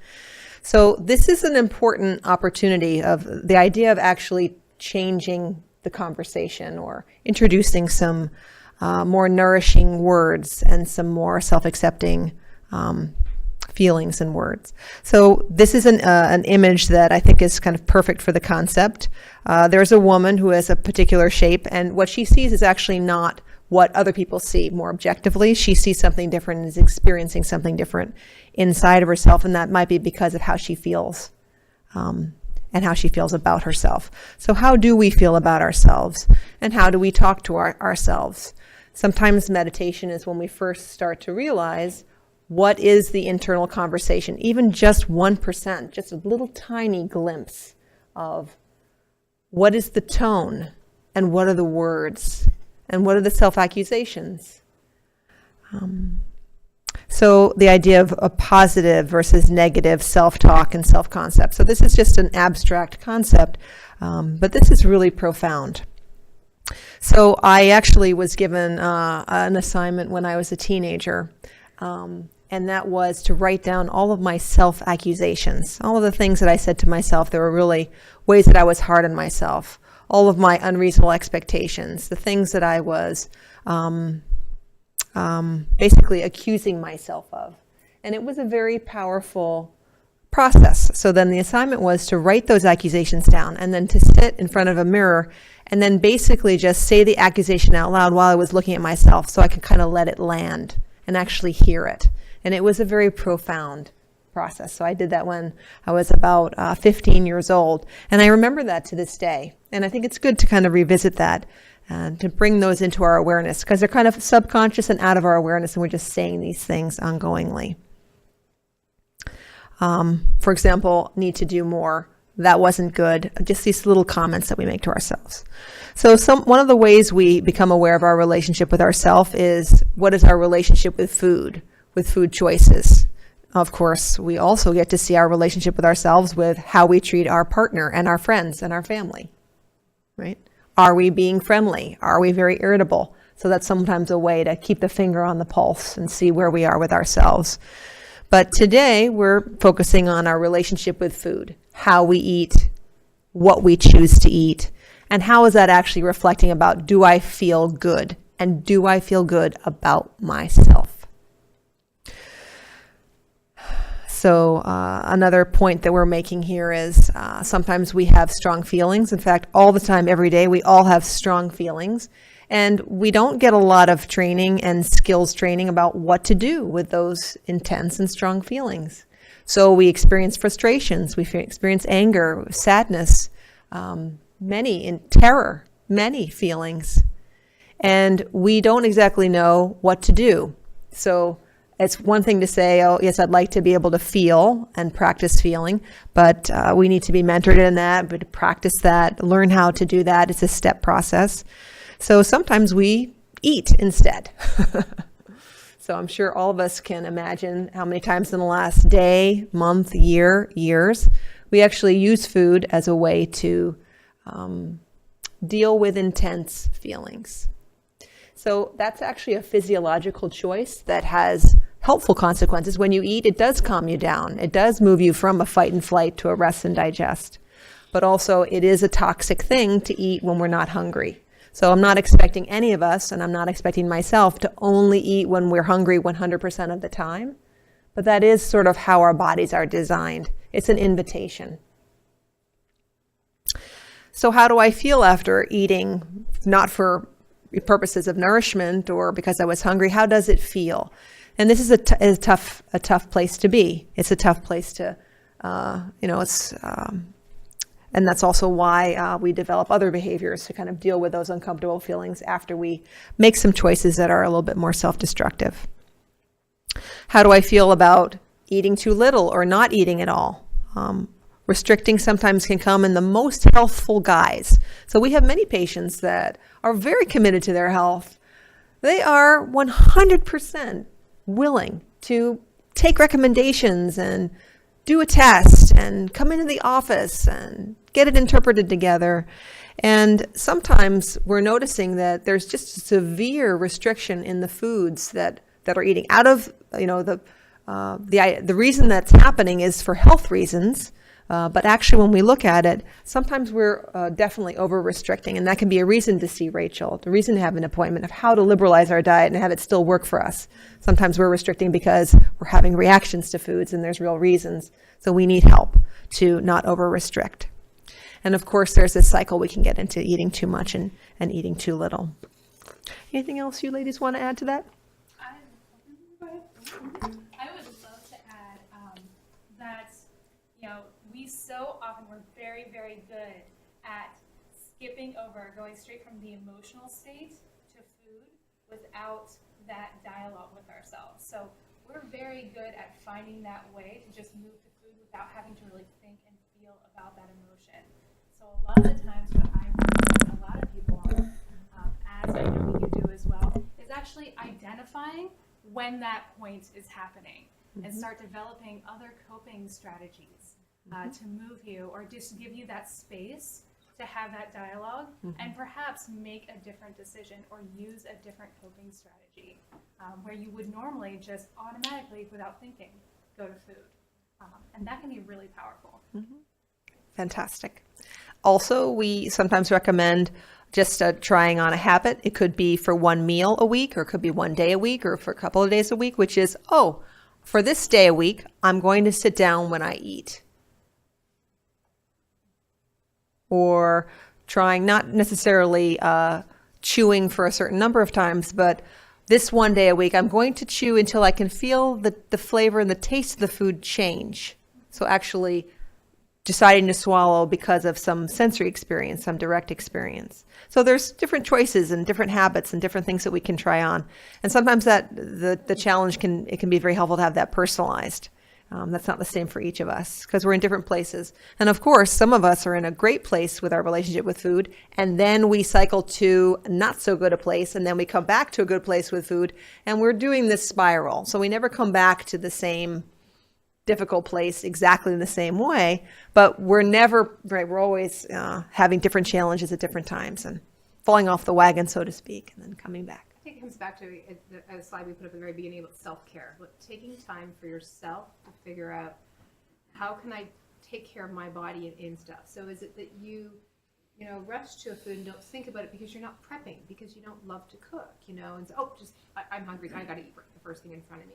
So this is an important opportunity of the idea of actually changing the conversation, or introducing some more nourishing words and some more self-accepting feelings and words. So this is an image that I think is kind of perfect for the concept. There's a woman who has a particular shape, and what she sees is actually not what other people see more objectively. She sees something different and is experiencing something different inside of herself, and that might be because of how she feels and how she feels about herself. So how do we feel about ourselves, and how do we talk to ourselves? Sometimes meditation is when we first start to realize what is the internal conversation, even just 1%, just a little tiny glimpse of what is the tone, and what are the words, and what are the self-accusations. So the idea of a positive versus negative self-talk and self-concept. So this is just an abstract concept, but this is really profound. So I actually was given an assignment when I was a teenager, and that was to write down all of my self-accusations, all of the things that I said to myself. There were really ways that I was hard on myself, all of my unreasonable expectations, the things that I was basically accusing myself of. And it was a very powerful process. So then the assignment was to write those accusations down and then to sit in front of a mirror and then basically just say the accusation out loud while I was looking at myself so I could kind of let it land and actually hear it. And it was a very profound process. So I did that when I was about 15 years old. And I remember that to this day. And I think it's good to kind of revisit that and to bring those into our awareness because they're kind of subconscious and out of our awareness and we're just saying these things ongoingly. For example, need to do more. That wasn't good. Just these little comments that we make to ourselves. So one of the ways we become aware of our relationship with ourselves is what is our relationship with food choices. Of course, we also get to see our relationship with ourselves with how we treat our partner and our friends and our family, right? Are we being friendly? Are we very irritable? So that's sometimes a way to keep the finger on the pulse and see where we are with ourselves. But today we're focusing on our relationship with food, how we eat, what we choose to eat, and how is that actually reflecting about do I feel good and do I feel good about myself? So another point that we're making here is sometimes we have strong feelings. In fact, all the time, every day, we all have strong feelings. And we don't get a lot of training and skills training about what to do with those intense and strong feelings. So we experience frustrations, we experience anger, sadness, terror, many feelings. And we don't exactly know what to do. So it's one thing to say, oh, yes, I'd like to be able to feel and practice feeling, but we need to be mentored in that, but to practice that, learn how to do that. It's a step process. So sometimes we eat instead. So I'm sure all of us can imagine how many times in the last day, month, years, we actually use food as a way to deal with intense feelings. So that's actually a physiological choice that has helpful consequences. When you eat, it does calm you down. It does move you from a fight and flight to a rest and digest. But also it is a toxic thing to eat when we're not hungry. So I'm not expecting any of us, and I'm not expecting myself to only eat when we're hungry 100% of the time. But that is sort of how our bodies are designed. It's an invitation. So how do I feel after eating, not for purposes of nourishment or because I was hungry? How does it feel? And this is a tough place to be. It's a tough place to, and that's also why we develop other behaviors to kind of deal with those uncomfortable feelings after we make some choices that are a little bit more self-destructive. How do I feel about eating too little or not eating at all? Restricting sometimes can come in the most healthful guise. So we have many patients that are very committed to their health. They are 100% willing to take recommendations and do a test and come into the office and get it interpreted together. And sometimes we're noticing that there's just severe restriction in the foods that are eating. Out of, the reason that's happening is for health reasons. But actually, when we look at it, sometimes we're definitely over-restricting, and that can be a reason to see Rachel, the reason to have an appointment of how to liberalize our diet and have it still work for us. Sometimes we're restricting because we're having reactions to foods, and there's real reasons. So we need help to not over-restrict. And of course, there's this cycle we can get into, eating too much and eating too little. Anything else you ladies want to add to that? I would love to add that, we so often, we're very, very good at skipping over, going straight from the emotional state to food without that dialogue with ourselves. So we're very good at finding that way to just move to food without having to really think and feel about that emotion. So a lot of the times what I work with a lot of people on, as I know you do as well, is actually identifying when that point is happening and start developing other coping strategies to move you or just give you that space to have that dialogue and perhaps make a different decision or use a different coping strategy where you would normally just automatically, without thinking, go to food. And that can be really powerful. Fantastic. Also, we sometimes recommend just trying on a habit. It could be for one meal a week, or it could be one day a week, or for a couple of days a week, which is, oh, for this day a week, I'm going to sit down when I eat. Or trying not necessarily chewing for a certain number of times, but this one day a week, I'm going to chew until I can feel the flavor and the taste of the food change. So actually deciding to swallow because of some sensory experience, some direct experience. So there's different choices and different habits and different things that we can try on. And sometimes that the challenge can be very helpful to have that personalized. That's not the same for each of us because we're in different places. And of course, some of us are in a great place with our relationship with food, and then we cycle to not so good a place, and then we come back to a good place with food, and we're doing this spiral. So we never come back to the same difficult place exactly in the same way, but we're never, right, we're always having different challenges at different times and falling off the wagon, so to speak, and then coming back. I think it comes back to a slide we put up at the very beginning about self-care. Taking time for yourself to figure out how can I take care of my body and stuff. So is it that you rush to a food and don't think about it because you're not prepping, because you don't love to cook, and so, I'm hungry, so I got to eat the first thing in front of me.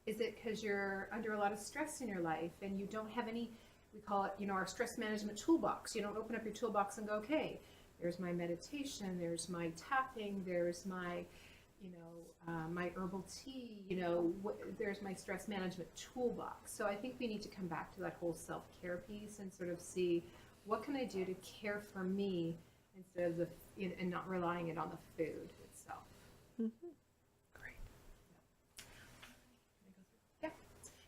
Is it because you're under a lot of stress in your life and you don't have any, we call it, our stress management toolbox. You don't open up your toolbox and go, okay, there's my meditation, there's my tapping, there's my, my herbal tea, there's my stress management toolbox. So I think we need to come back to that whole self-care piece and sort of see what can I do to care for me instead of and not relying it on the food itself. Mm-hmm.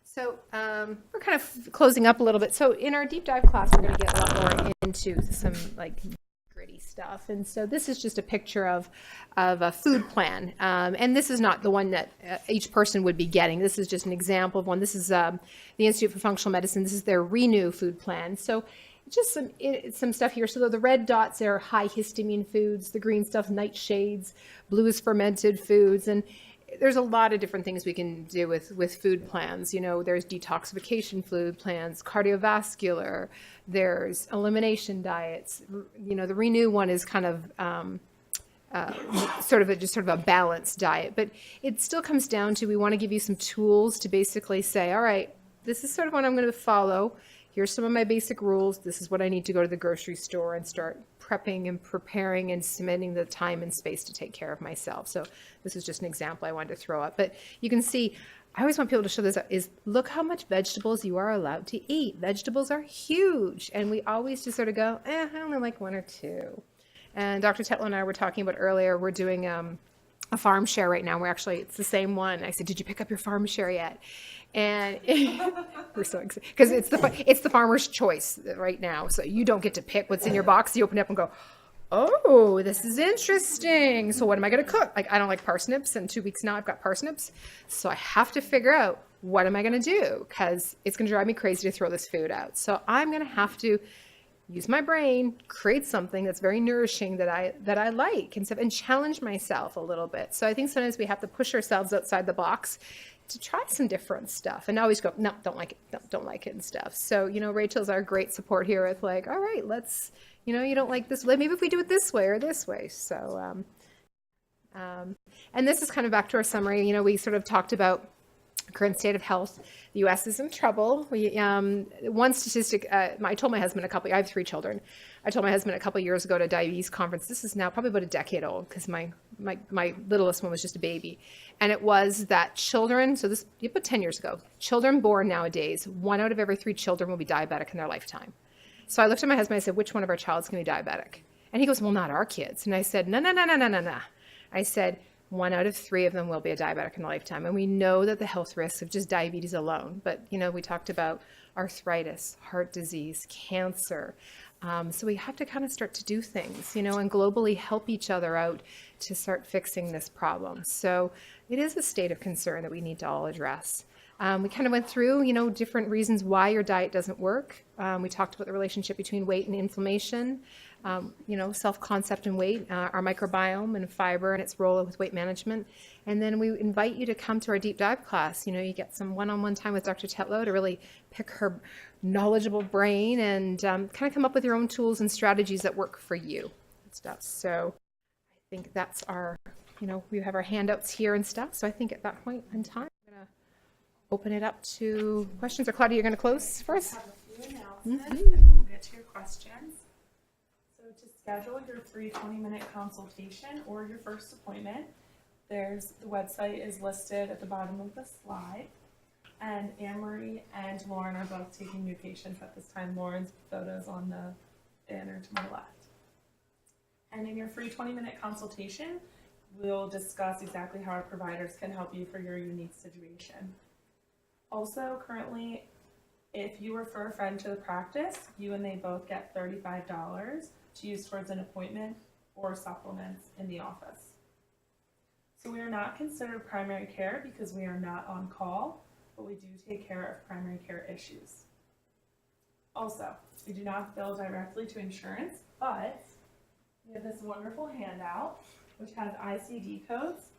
So we're kind of closing up a little bit. So in our deep dive class, we're going to get a lot more into some gritty stuff. And so this is just a picture of a food plan. And this is not the one that each person would be getting. This is just an example of one. This is the Institute for Functional Medicine. This is their Renew food plan. So just some stuff here. So the red dots are high histamine foods. The green stuff, nightshades. Blue is fermented foods. And there's a lot of different things we can do with food plans. There's detoxification food plans, cardiovascular, there's elimination diets. The Renew one is kind of sort of a balanced diet, but it still comes down to we want to give you some tools to basically say, all right, this is sort of what I'm going to follow. Here's some of my basic rules. This is what I need to go to the grocery store and start prepping and preparing and spending the time and space to take care of myself. So this is just an example I wanted to throw up. But you can see, I always want people to show this up, is look how much vegetables you are allowed to eat. Vegetables are huge. And we always just sort of go, I only like one or two. And Dr. Tetlow and I were talking about earlier, we're doing a farm share right now. It's the same one. I said, did you pick up your farm share yet? And we're so excited because it's the farmer's choice right now. So you don't get to pick what's in your box. You open it up and go, oh, this is interesting. So what am I going to cook? I don't like parsnips, and 2 weeks now I've got parsnips. So I have to figure out what am I going to do, because it's going to drive me crazy to throw this food out. So I'm going to have to use my brain, create something that's very nourishing that I like and challenge myself a little bit. So I think sometimes we have to push ourselves outside the box to try some different stuff and always go, no, don't like it, no, don't like it and stuff. So, Rachel's our great support here with all right, let's, you don't like this, maybe if we do it this way or this way. So, and this is kind of back to our summary. We sort of talked about current state of health. The U.S. is in trouble. One statistic, I told my husband I have 3 children. I told my husband a couple years ago at a diabetes conference, this is now probably about a decade old because my littlest one was just a baby. And it was that children, so this, about 10 years ago, children born nowadays, 1 out of every 3 children will be diabetic in their lifetime. So I looked at my husband, I said, which one of our child's going to be diabetic? And he goes, well, not our kids. And I said, no. I said, 1 out of 3 of them will be a diabetic in a lifetime. And we know that the health risks of just diabetes alone, but we talked about arthritis, heart disease, cancer. So we have to kind of start to do things, and globally help each other out to start fixing this problem. So it is a state of concern that we need to all address. We kind of went through, different reasons why your diet doesn't work. We talked about the relationship between weight and inflammation. Self-concept and weight, our microbiome and fiber and its role with weight management. And then we invite you to come to our deep dive class. You get some one-on-one time with Dr. Tetlow to really pick her knowledgeable brain and kind of come up with your own tools and strategies that work for you. stuff. So I think that's our, we have our handouts here and stuff. So I think at that point in time, I'm going to open it up to questions. Or Claudia, you're going to close for us? Have a few announcements, and then we'll get to your questions. So to schedule your free 20-minute consultation or your first appointment, the website is listed at the bottom of the slide. And Annmarie and Lauren are both taking new patients at this time. Lauren's photo's on the banner to my left. And in your free 20-minute consultation, we'll discuss exactly how our providers can help you for your unique situation. Also, currently, if you refer a friend to the practice, you and they both get $35 to use towards an appointment or supplements in the office. So we are not considered primary care because we are not on call, but we do take care of primary care issues. Also, we do not bill directly to insurance, but we have this wonderful handout which has ICD codes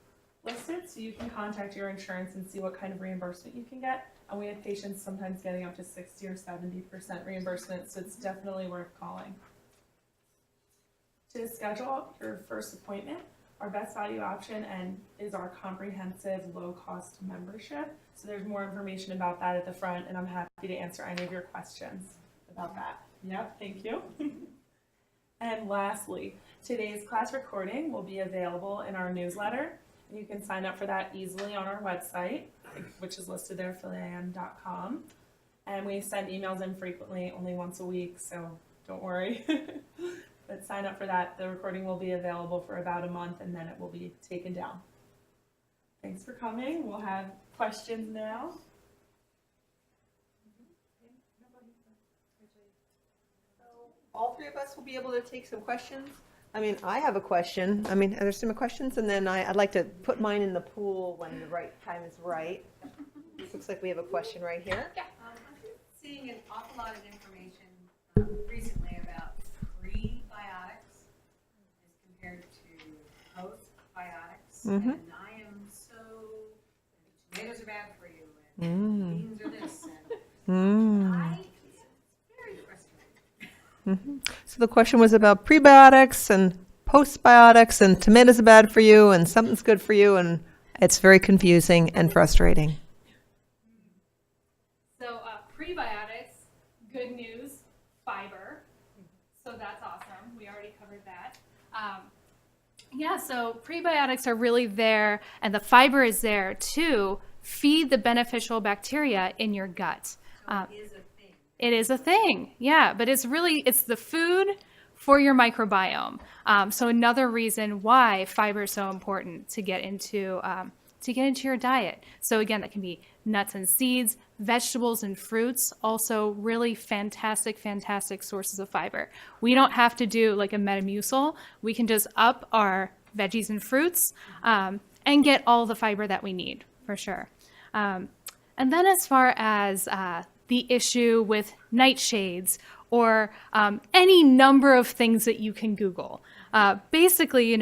listed so you can contact your insurance and see what kind of reimbursement you can get. And we have patients sometimes getting up to 60 or 70% reimbursement, so it's definitely worth calling. To schedule your first appointment, our best value option is our comprehensive low-cost membership. So there's more information about that at the front, and I'm happy to answer any of your questions about that. Yep, thank you. And lastly, today's class recording will be available in our newsletter. And you can sign up for that easily on our website, which is listed there, philan.com. And we send emails in frequently, only once a week, so don't worry. But sign up for that. The recording will be available for about a month, and then it will be taken down. Thanks for coming. We'll have questions now. All three of us will be able to take some questions. I mean, I have a question. I mean, are there some questions? And then I'd like to put mine in the pool when the right time is right. Looks like we have a question right here. Yeah. I'm seeing an awful lot of information recently about prebiotics as compared to postbiotics. Mm-hmm. And I am so, tomatoes are bad for you, and beans are this, and it's very frustrating. So the question was about prebiotics and postbiotics, and tomatoes are bad for you, and something's good for you, and it's very confusing and frustrating. So prebiotics, good news, fiber. So that's awesome. We already covered that. Yeah, so prebiotics are really there, and the fiber is there to feed the beneficial bacteria in your gut. It is a thing. It is a thing, yeah, but it's the food for your microbiome. So another reason why fiber is so important to get into your diet. So again, that can be nuts and seeds, vegetables and fruits, also really fantastic sources of fiber. We don't have to do like a Metamucil. We can just up our veggies and fruits and get all the fiber that we need, for sure. And then as far as the issue with nightshades or any number of things that you can Google. Basically,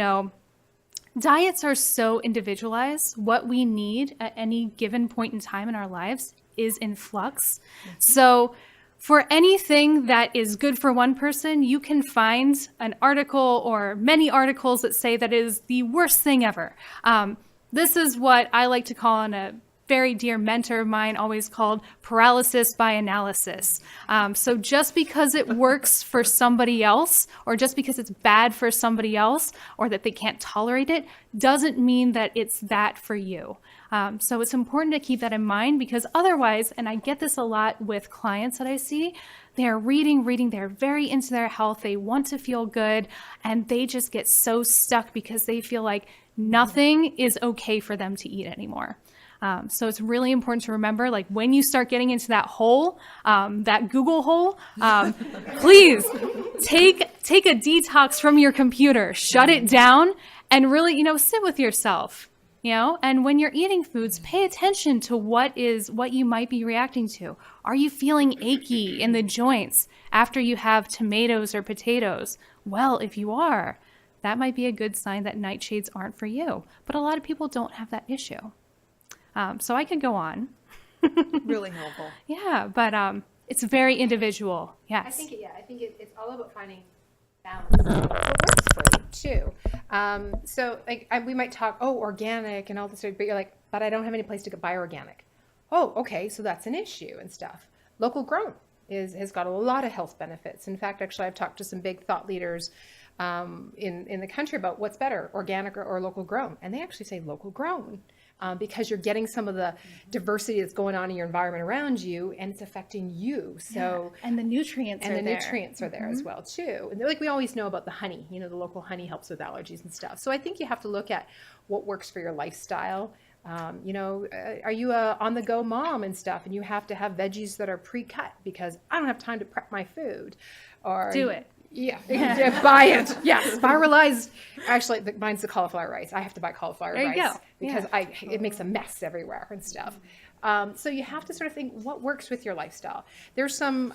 diets are so individualized. What we need at any given point in time in our lives is in flux. So for anything that is good for one person, you can find an article or many articles that say that is the worst thing ever. This is what I like to call, and a very dear mentor of mine always called, paralysis by analysis. So just because it works for somebody else, or just because it's bad for somebody else, or that they can't tolerate it, doesn't mean that it's that for you. So it's important to keep that in mind, because otherwise, and I get this a lot with clients that I see, they're reading, they're very into their health, they want to feel good, and they just get so stuck because they feel like nothing is okay for them to eat anymore. So it's really important to remember, like when you start getting into that hole, that Google hole, please take a detox from your computer, shut it down, and really, sit with yourself, and when you're eating foods, pay attention to what you might be reacting to. Are you feeling achy in the joints after you have tomatoes or potatoes? Well, if you are, that might be a good sign that nightshades aren't for you. But a lot of people don't have that issue. So I could go on. Really helpful. Yeah, but it's very individual. Yes. I think it's all about finding balance. What works for too. So like we might talk, oh, organic and all this, but you're like, but I don't have any place to go buy organic. Oh, okay, so that's an issue and stuff. Local grown has got a lot of health benefits. In fact, actually, I've talked to some big thought leaders in the country about what's better, organic or local grown, and they actually say local grown. Because you're getting some of the diversity that's going on in your environment around you, and it's affecting you. So and the nutrients are there. nutrients are there as well too. And like we always know about the honey, the local honey helps with allergies and stuff. So I think you have to look at what works for your lifestyle. Are you a on-the-go mom and stuff, and you have to have veggies that are pre-cut because I don't have time to prep my food, or Do it. Yeah, buy it. Yes, spiralized. Actually, mine's the cauliflower rice. I have to buy cauliflower There you rice go. because it makes a mess everywhere and stuff. So you have to sort of think what works with your lifestyle. There's some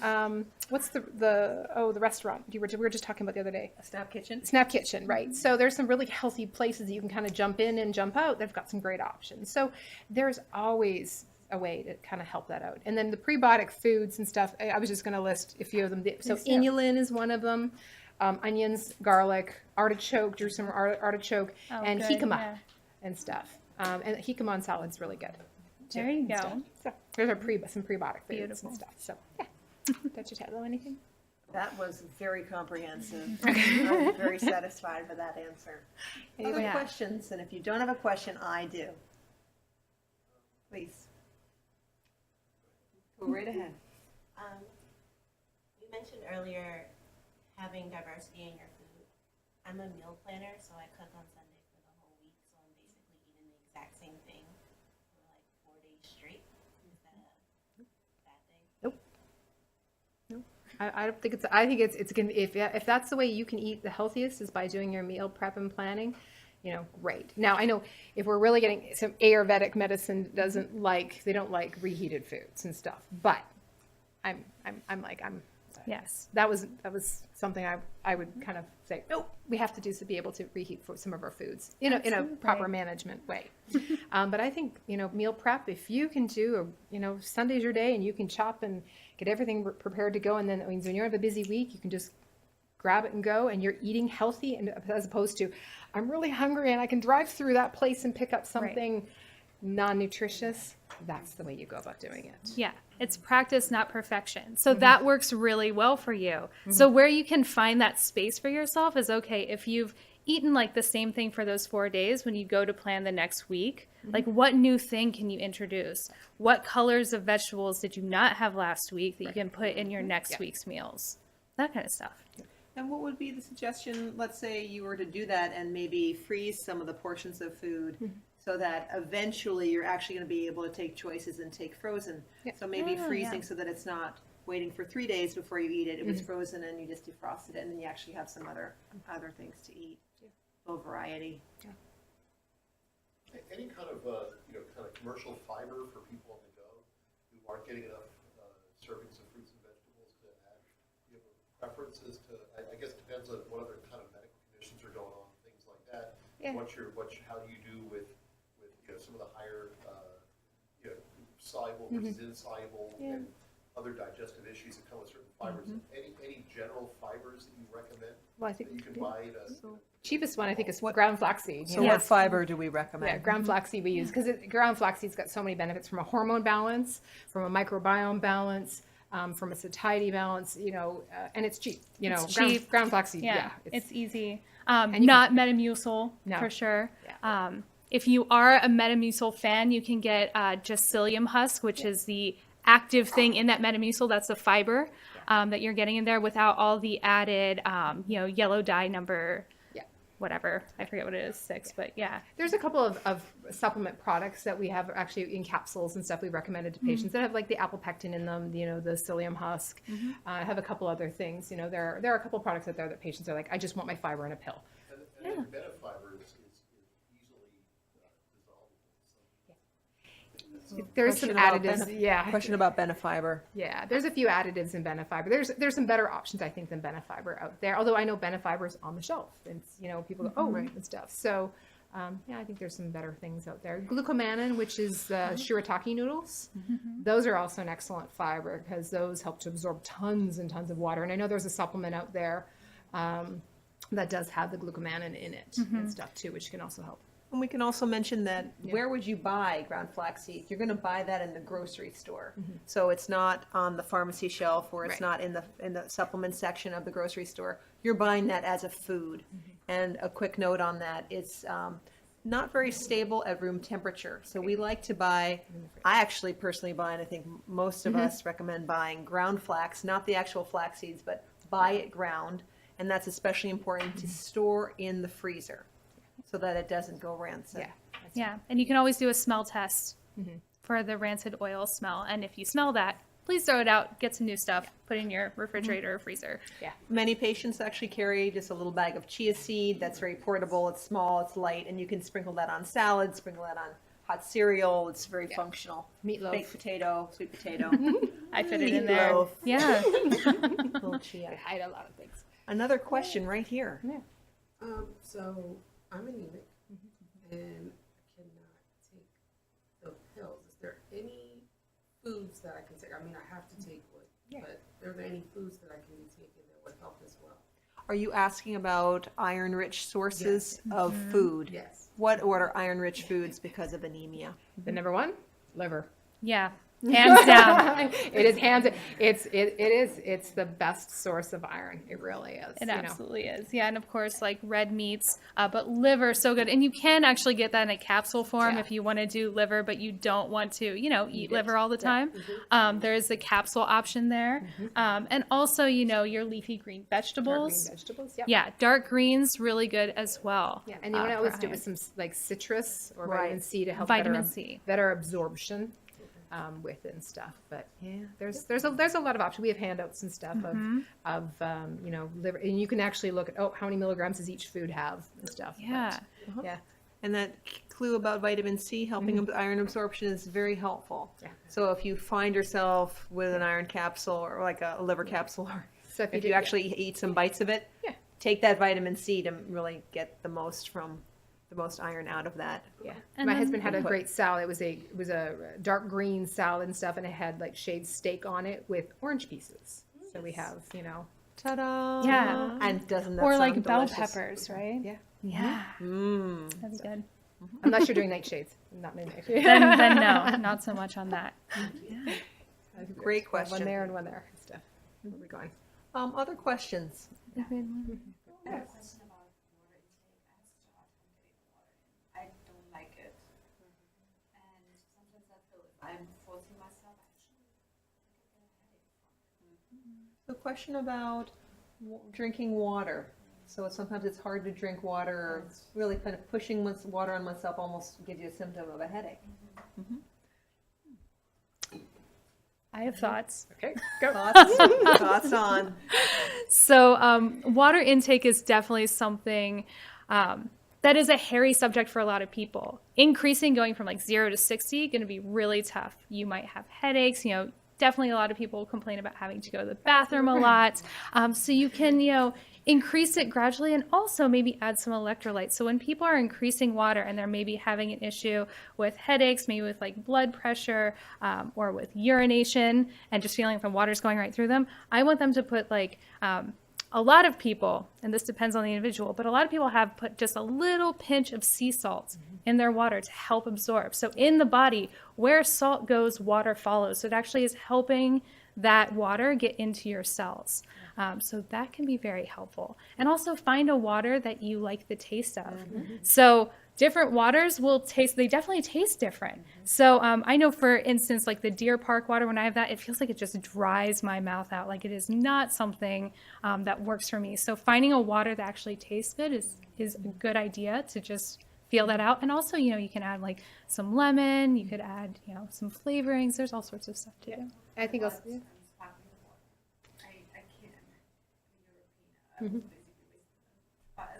what's the restaurant we were just talking about the other day. Snap Kitchen. Snap Kitchen, right? So there's some really healthy places that you can kind of jump in and jump out. They've got some great options. So there's always a way to kind of help that out. And then the prebiotic foods and stuff, I was just going to list a few of them. So inulin is one of them. Onions, garlic, artichoke, drew some artichoke, and good, jicama and stuff. And jicama on salad's really good. too, There you and go. stuff. So there's some prebiotic foods Beautiful. and stuff. So yeah. Don't you Tetlow anything? That was very comprehensive. I'm very satisfied with that answer. Other Yeah. questions? And if you don't have a question, I do. Please. Go right ahead. You mentioned earlier having diversity in your food. I'm a meal planner, so I cook on Sunday for the whole week, so I'm basically eating the exact same thing for like 4 days straight. Is that a bad thing? I don't think it's. I think it's gonna. If that's the way you can eat the healthiest is by doing your meal prep and planning, great. Now I know if we're really getting some Ayurvedic medicine they don't like reheated foods and stuff. But I'm Yes. that was something I would kind of say, nope, we have to be able to reheat for some of our foods in a proper management way. But I think, meal prep, if you can do, Sunday's your day and you can chop and get everything prepared to go. And then that means when you have a busy week, you can just grab it and go and you're eating healthy, and as opposed to, I'm really hungry and I can drive through that place and pick up something non-nutritious. That's the way you go about doing it. Yeah, it's practice, not perfection. So that works really well for you. So where you can find that space for yourself is, okay, if you've eaten like the same thing for those 4 days, when you go to plan the next week, like what new thing can you introduce? What colors of vegetables did you not have last week that you can put in your next week's meals? That kind of stuff. And what would be the suggestion, let's say you were to do that and maybe freeze some of the portions of food so that eventually you're actually going to be able to take choices and take frozen. So maybe freezing so that it's not waiting for 3 days before you eat it. It was frozen and you just defrosted it, and then you actually have some other things to eat. A little variety. Any kind of commercial fiber for people on the go who aren't getting enough servings of fruits and vegetables to add? Do you have a preference as to? I guess it depends on what other kind of medical conditions are going on, things like that. Yeah. How do you do with some of the higher soluble versus insoluble and other digestive issues that come with certain fibers? Any general fibers that you recommend? Well, I think that you can buy cheapest one I think is ground flaxseed. So what fiber do we recommend? Yeah, ground flaxseed we use because ground flaxseed's got so many benefits from a hormone balance, from a microbiome balance, from a satiety balance, and it's cheap. It's cheap. Ground flaxseed. Yeah, Yeah, it's easy. you Not Metamucil No. for sure. Yeah. If you are a Metamucil fan, you can get just psyllium husk, which is the active thing in that Metamucil. That's the fiber that you're getting in there without all the added, yellow dye number. Whatever, I forget what it is, 6, but yeah. There's a couple of supplement products that we have actually in capsules and stuff we recommended to patients that have like the apple pectin in them, the psyllium husk. I have a couple other things. There are a couple products out there that patients are like, I just want my fiber in a pill. And Benefiber is easily dissolvable. There's some additives. Question about Benefiber. Yeah, there's a few additives in Benefiber. There's some better options, I think, than Benefiber out there. Although I know Benefiber is on the shelf, and people go, oh, right, and stuff. So, I think there's some better things out there. Glucomannan, which is shirataki noodles, those are also an excellent fiber because those help to absorb tons and tons of water. And I know there's a supplement out there. that does have the glucomannan in it and stuff too, which can also help. And we can also mention that where would you buy ground flax seeds? You're going to buy that in the grocery store. So it's not on the pharmacy shelf, or it's not in the supplement section of the grocery store. You're buying that as a food. And a quick note on that, it's not very stable at room temperature. So we like to buy, I actually personally buy, and I think most of us recommend buying ground flax, not the actual flax seeds, but buy it ground. And that's especially important to store in the freezer so that it doesn't go rancid. Yeah. Yeah, and you can always do a smell test for the rancid oil smell. And if you smell that, please throw it out, get some new stuff, put in your refrigerator or freezer. Yeah. Many patients actually carry just a little bag of chia seed that's very portable, it's small, it's light, and you can sprinkle that on salad, sprinkle that on hot cereal. It's very functional. Meatloaf. Baked potato, sweet potato. I fit it in there. Meatloaf. Yeah. Little chia. I hide a lot of things. Another question right here. So I'm anemic and I cannot take the pills. Is there any foods that I can take? I mean, I have to take one, but are there any foods that I can be taking that would help as well? Are you asking about iron-rich sources of food? Yes. What are iron-rich foods because of anemia? The number one, liver. Yeah. Hands down. It is hands. It's the best source of iron. It really is. It absolutely is. Yeah, and of course, like red meats, but liver, so good. And you can actually get that in a capsule form if you want to do liver, but you don't want to, eat liver all the time. There is a capsule option there. And also, your leafy green vegetables. Dark green vegetables. Yep. Yeah, dark greens, really good as well. Yeah, and you want to always for do iron. with some like citrus or Right. vitamin C to help Vitamin C. better absorption with it and stuff. But yeah, there's a lot of options. We have handouts and stuff of liver, and you can actually look at how many milligrams does each food have and stuff. Yeah. But, yeah. And that clue about vitamin C helping with iron absorption is very helpful. Yeah. So if you find yourself with an iron capsule or like a liver capsule, or So if you actually eat some bites of it, take that vitamin C to really get the most iron out of that. Yeah, And my then- husband had a great salad. It was a dark green salad and stuff, and it had like shaved steak on it with orange pieces. So we have, Ta-da! Yeah. And doesn't that Or sound like bell delicious? peppers, right? Yeah. Yeah. Mmm. That's good. Unless you're doing nightshades, not midnight. Then no, not so much on that. Great question. One there and one there and stuff. Where are we going? Other questions? I have a question about water intake. I have such a hard time getting the water in. I don't like it. And sometimes I feel if I'm forcing myself, I actually get a headache from it. The question about drinking water. So sometimes it's hard to drink water, or really kind of pushing water on myself almost gives you a symptom of a headache. I have thoughts. Okay, go. Thoughts on? So water intake is definitely something that is a hairy subject for a lot of people. Increasing, going from like 0 to 60, going to be really tough. You might have headaches, definitely a lot of people complain about having to go to the bathroom a lot. So you can, increase it gradually, and also maybe add some electrolytes. So when people are increasing water and they're maybe having an issue with headaches, maybe with like blood pressure or with urination and just feeling like the water's going right through them, I want them to put like a lot of people, and this depends on the individual, but a lot of people have put just a little pinch of sea salt in their water to help absorb. So in the body, where salt goes, water follows. So it actually is helping that water get into your cells. So that can be very helpful. And also find a water that you like the taste of. So different waters they definitely taste different. So I know, for instance, like the Deer Park water, when I have that, it feels like it just dries my mouth out. Like it is not something that works for me. So finding a water that actually tastes good is a good idea to just feel that out. And also, you can add like some lemon, you could add, some flavorings. There's all sorts of stuff to do. I think also. Sparkling water. I can't. I'm European.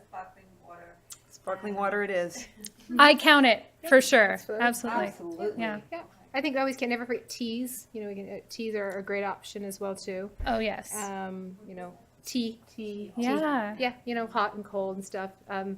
Sparkling water. Sparkling water it is. I count it for sure. Absolutely. Absolutely. Yeah. Yeah, I think I always can never forget teas. Teas are a great option as well too. Oh, yes. Tea. Yeah. Yeah, hot and cold and stuff. I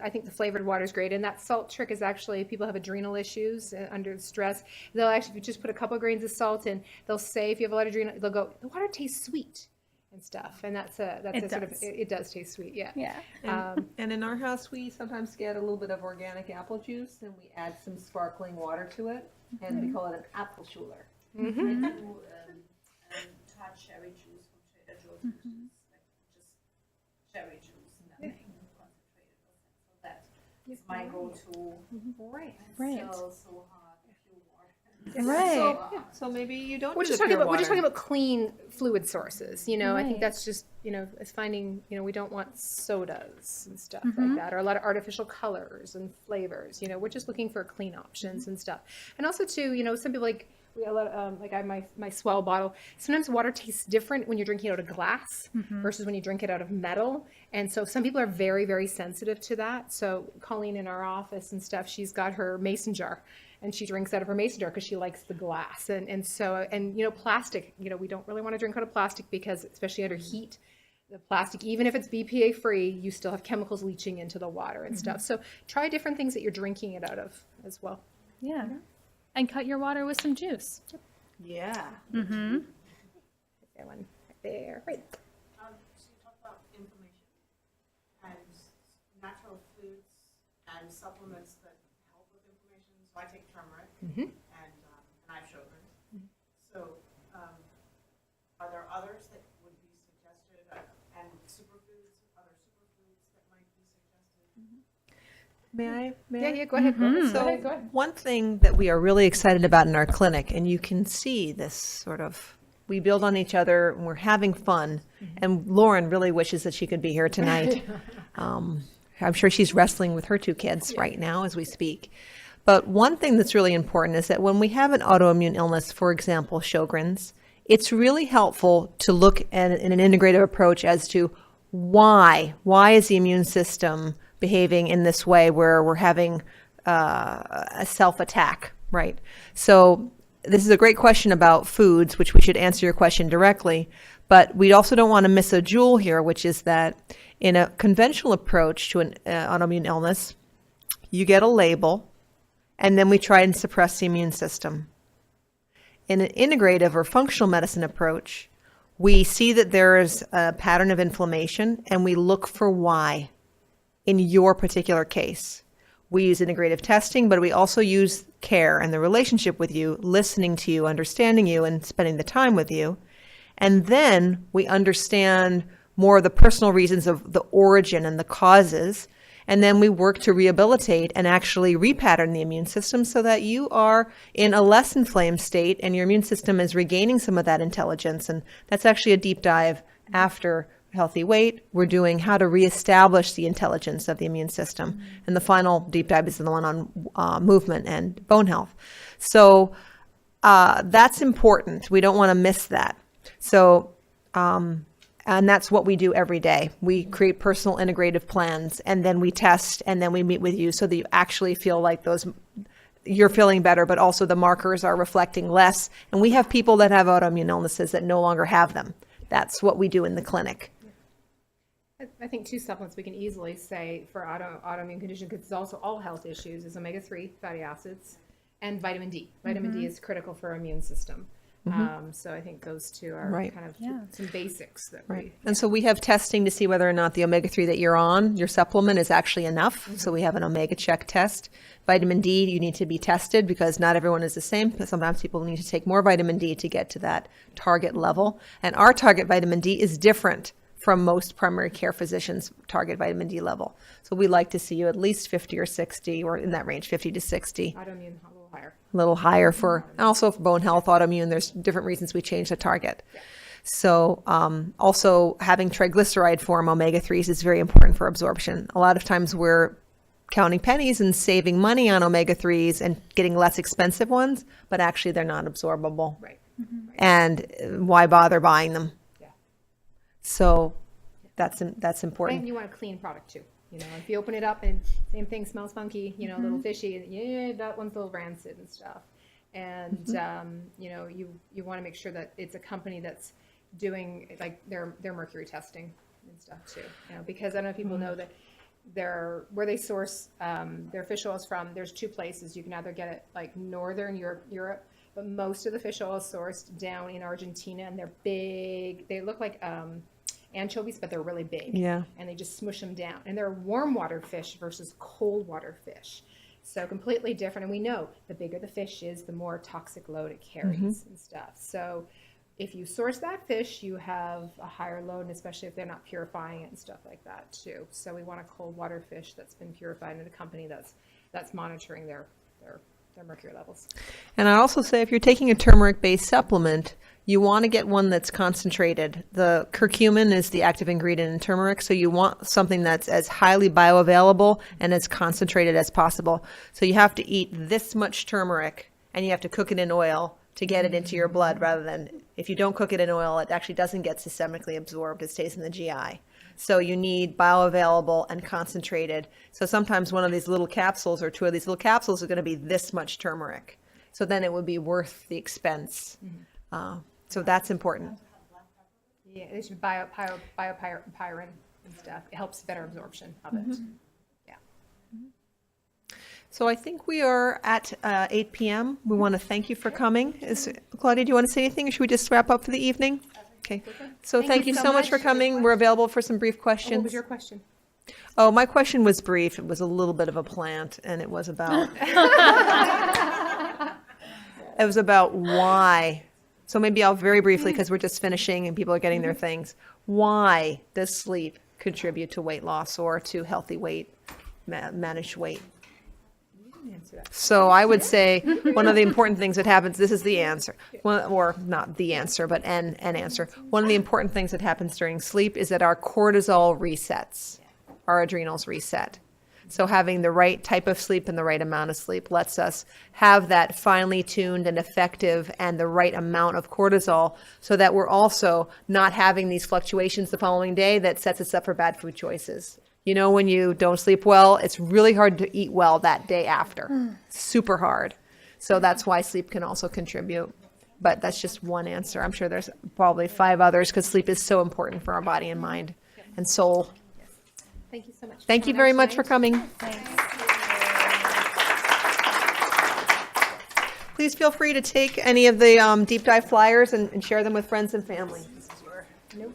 think the flavored water is great. And that salt trick is actually, if people have adrenal issues under stress, they'll actually just put a couple grains of salt in. They'll say, if you have a lot of adrenal, they'll go, the water tastes sweet. and stuff. And that's a sort of, it does taste sweet, yeah. Yeah. And in our house, we sometimes get a little bit of organic apple juice and we add some sparkling water to it, and we call it an apple schooler. Mm-hmm. I do hard cherry juice from Trader Joe's, which is like just cherry juice and then concentrated with it. So that is my go-to. Right. Right. Still so hard if you want. Right. So maybe you don't We're do just the talking pure about, we're just water. talking about clean fluid sources, you know, I think Right. that's just, you know, it's finding, you know, we don't want sodas and stuff like that, or a lot of artificial colors and flavors, you know, we're just looking for clean options and stuff. And also too, you know, some people like, we have a lot of, like I have my Swell bottle. Sometimes water tastes different when you're drinking it out of glass versus when you drink it out of metal. And so some people are very, very sensitive to that. So Colleen in our office and stuff, she's got her mason jar and she drinks out of her mason jar because she likes the glass. And so, and you know, plastic, you know, we don't really want to drink out of plastic because especially under heat, the plastic, even if it's BPA free, you still have chemicals leaching into the water and stuff. So try different things that you're drinking it out of as well. Yeah. And cut your water with some juice. Yeah. Mm-hmm. That one right there, right. So you talk about inflammation and natural foods and supplements that help with inflammation. So I take turmeric and I have Sjogren's. So are there others that would be suggested and superfoods, other superfoods that might be suggested? May I? Yeah, go ahead. So Go ahead. one thing that we are really excited about in our clinic, and you can see this sort of, we build on each other and we're having fun. And Lauren really wishes that she could be here tonight. I'm sure she's wrestling with her 2 kids right now as we speak. But one thing that's really important is that when we have an autoimmune illness, for example, Sjogren's, it's really helpful to look at in an integrative approach as to why is the immune system behaving in this way where we're having a self-attack, right? So this is a great question about foods, which we should answer your question directly, but we also don't want to miss a jewel here, which is that in a conventional approach to an autoimmune illness, you get a label, and then we try and suppress the immune system. In an integrative or functional medicine approach, we see that there is a pattern of inflammation, and we look for why. In your particular case, we use integrative testing, but we also use care and the relationship with you, listening to you, understanding you, and spending the time with you. And then we understand more of the personal reasons of the origin and the causes. And then we work to rehabilitate and actually repattern the immune system so that you are in a less inflamed state and your immune system is regaining some of that intelligence. And that's actually a deep dive after healthy weight. We're doing how to reestablish the intelligence of the immune system. And the final deep dive is the one on movement and bone health. So that's important. We don't want to miss that. So, and that's what we do every day. We create personal integrative plans, and then we test, and then we meet with you so that you actually feel like you're feeling better, but also the markers are reflecting less. And we have people that have autoimmune illnesses that no longer have them. That's what we do in the clinic. I think 2 supplements we can easily say for autoimmune condition, because it's also all health issues, is omega-3 fatty acids and vitamin D. Vitamin D is critical for our immune system. So I think those 2 are kind of some basics that we. And so we have testing to see whether or not the omega-3 that you're on, your supplement, is actually enough. So we have an omega check test. Vitamin D, you need to be tested because not everyone is the same. Sometimes people need to take more vitamin D to get to that target level. And our target vitamin D is different from most primary care physicians' target vitamin D level. So we like to see you at least 50 or 60, or in that range, 50 to 60. Autoimmune, a little higher. A little higher for, and also for bone health, autoimmune, there's different reasons we change the target. So also having triglyceride form omega-3s is very important for absorption. A lot of times we're counting pennies and saving money on omega-3s and getting less expensive ones, but actually they're not absorbable. Right. And why bother buying them? Yeah. So that's important. And you want a clean product too. You know, if you open it up and same thing, smells funky, you know, a little fishy, yeah, that one's a little rancid and stuff. And, you know, you want to make sure that it's a company that's doing like their mercury testing and stuff too. You know, because I don't know if people know that where they source their fish oils from, there's 2 places. You can either get it like Northern Europe but most of the fish oil is sourced down in Argentina, and they're big. They look like anchovies, but they're really big. Yeah. And they just smush them down. And they're warm water fish versus cold water fish. So completely different. And we know the bigger the fish is, the more toxic load it carries and stuff. So if you source that fish, you have a higher load, and especially if they're not purifying it and stuff like that too. So we want a cold water fish that's been purified, and a company that's monitoring their mercury levels. And I also say if you're taking a turmeric-based supplement, you want to get one that's concentrated. The curcumin is the active ingredient in turmeric, so you want something that's as highly bioavailable and as concentrated as possible. So you have to eat this much turmeric, and you have to cook it in oil to get it into your blood, rather than if you don't cook it in oil, it actually doesn't get systemically absorbed. It stays in the GI. So you need bioavailable and concentrated. So sometimes one of these little capsules or two of these little capsules are going to be this much turmeric. So then it would be worth the expense. So that's important. Yeah, they should biopyrin and stuff. It helps better absorption of it. Yeah. So I think we are at 8 p.m. We want to thank you for coming. Claudia, do you want to say anything, or should we just wrap up for the evening? Okay. So thank you so much for coming. We're available for some brief questions. What was your question? Oh, my question was brief. It was a little bit of a plant, and it was about it was about why. So maybe I'll very briefly, because we're just finishing and people are getting their things. Why does sleep contribute to weight loss or to healthy weight, managed weight? So I would say one of the important things that happens, this is the answer, or not the answer, but an answer. One of the important things that happens during sleep is that our cortisol resets, our adrenals reset. So having the right type of sleep and the right amount of sleep lets us have that finely tuned and effective and the right amount of cortisol, so that we're also not having these fluctuations the following day that sets us up for bad food choices. You know, when you don't sleep well, it's really hard to eat well that day after. Super hard. So that's why sleep can also contribute. But that's just one answer. I'm sure there's probably 5 others, because sleep is so important for our body and mind and soul. Thank you so much. Thank you very much for coming. Please feel free to take any of the deep dive flyers and share them with friends and family. Nope.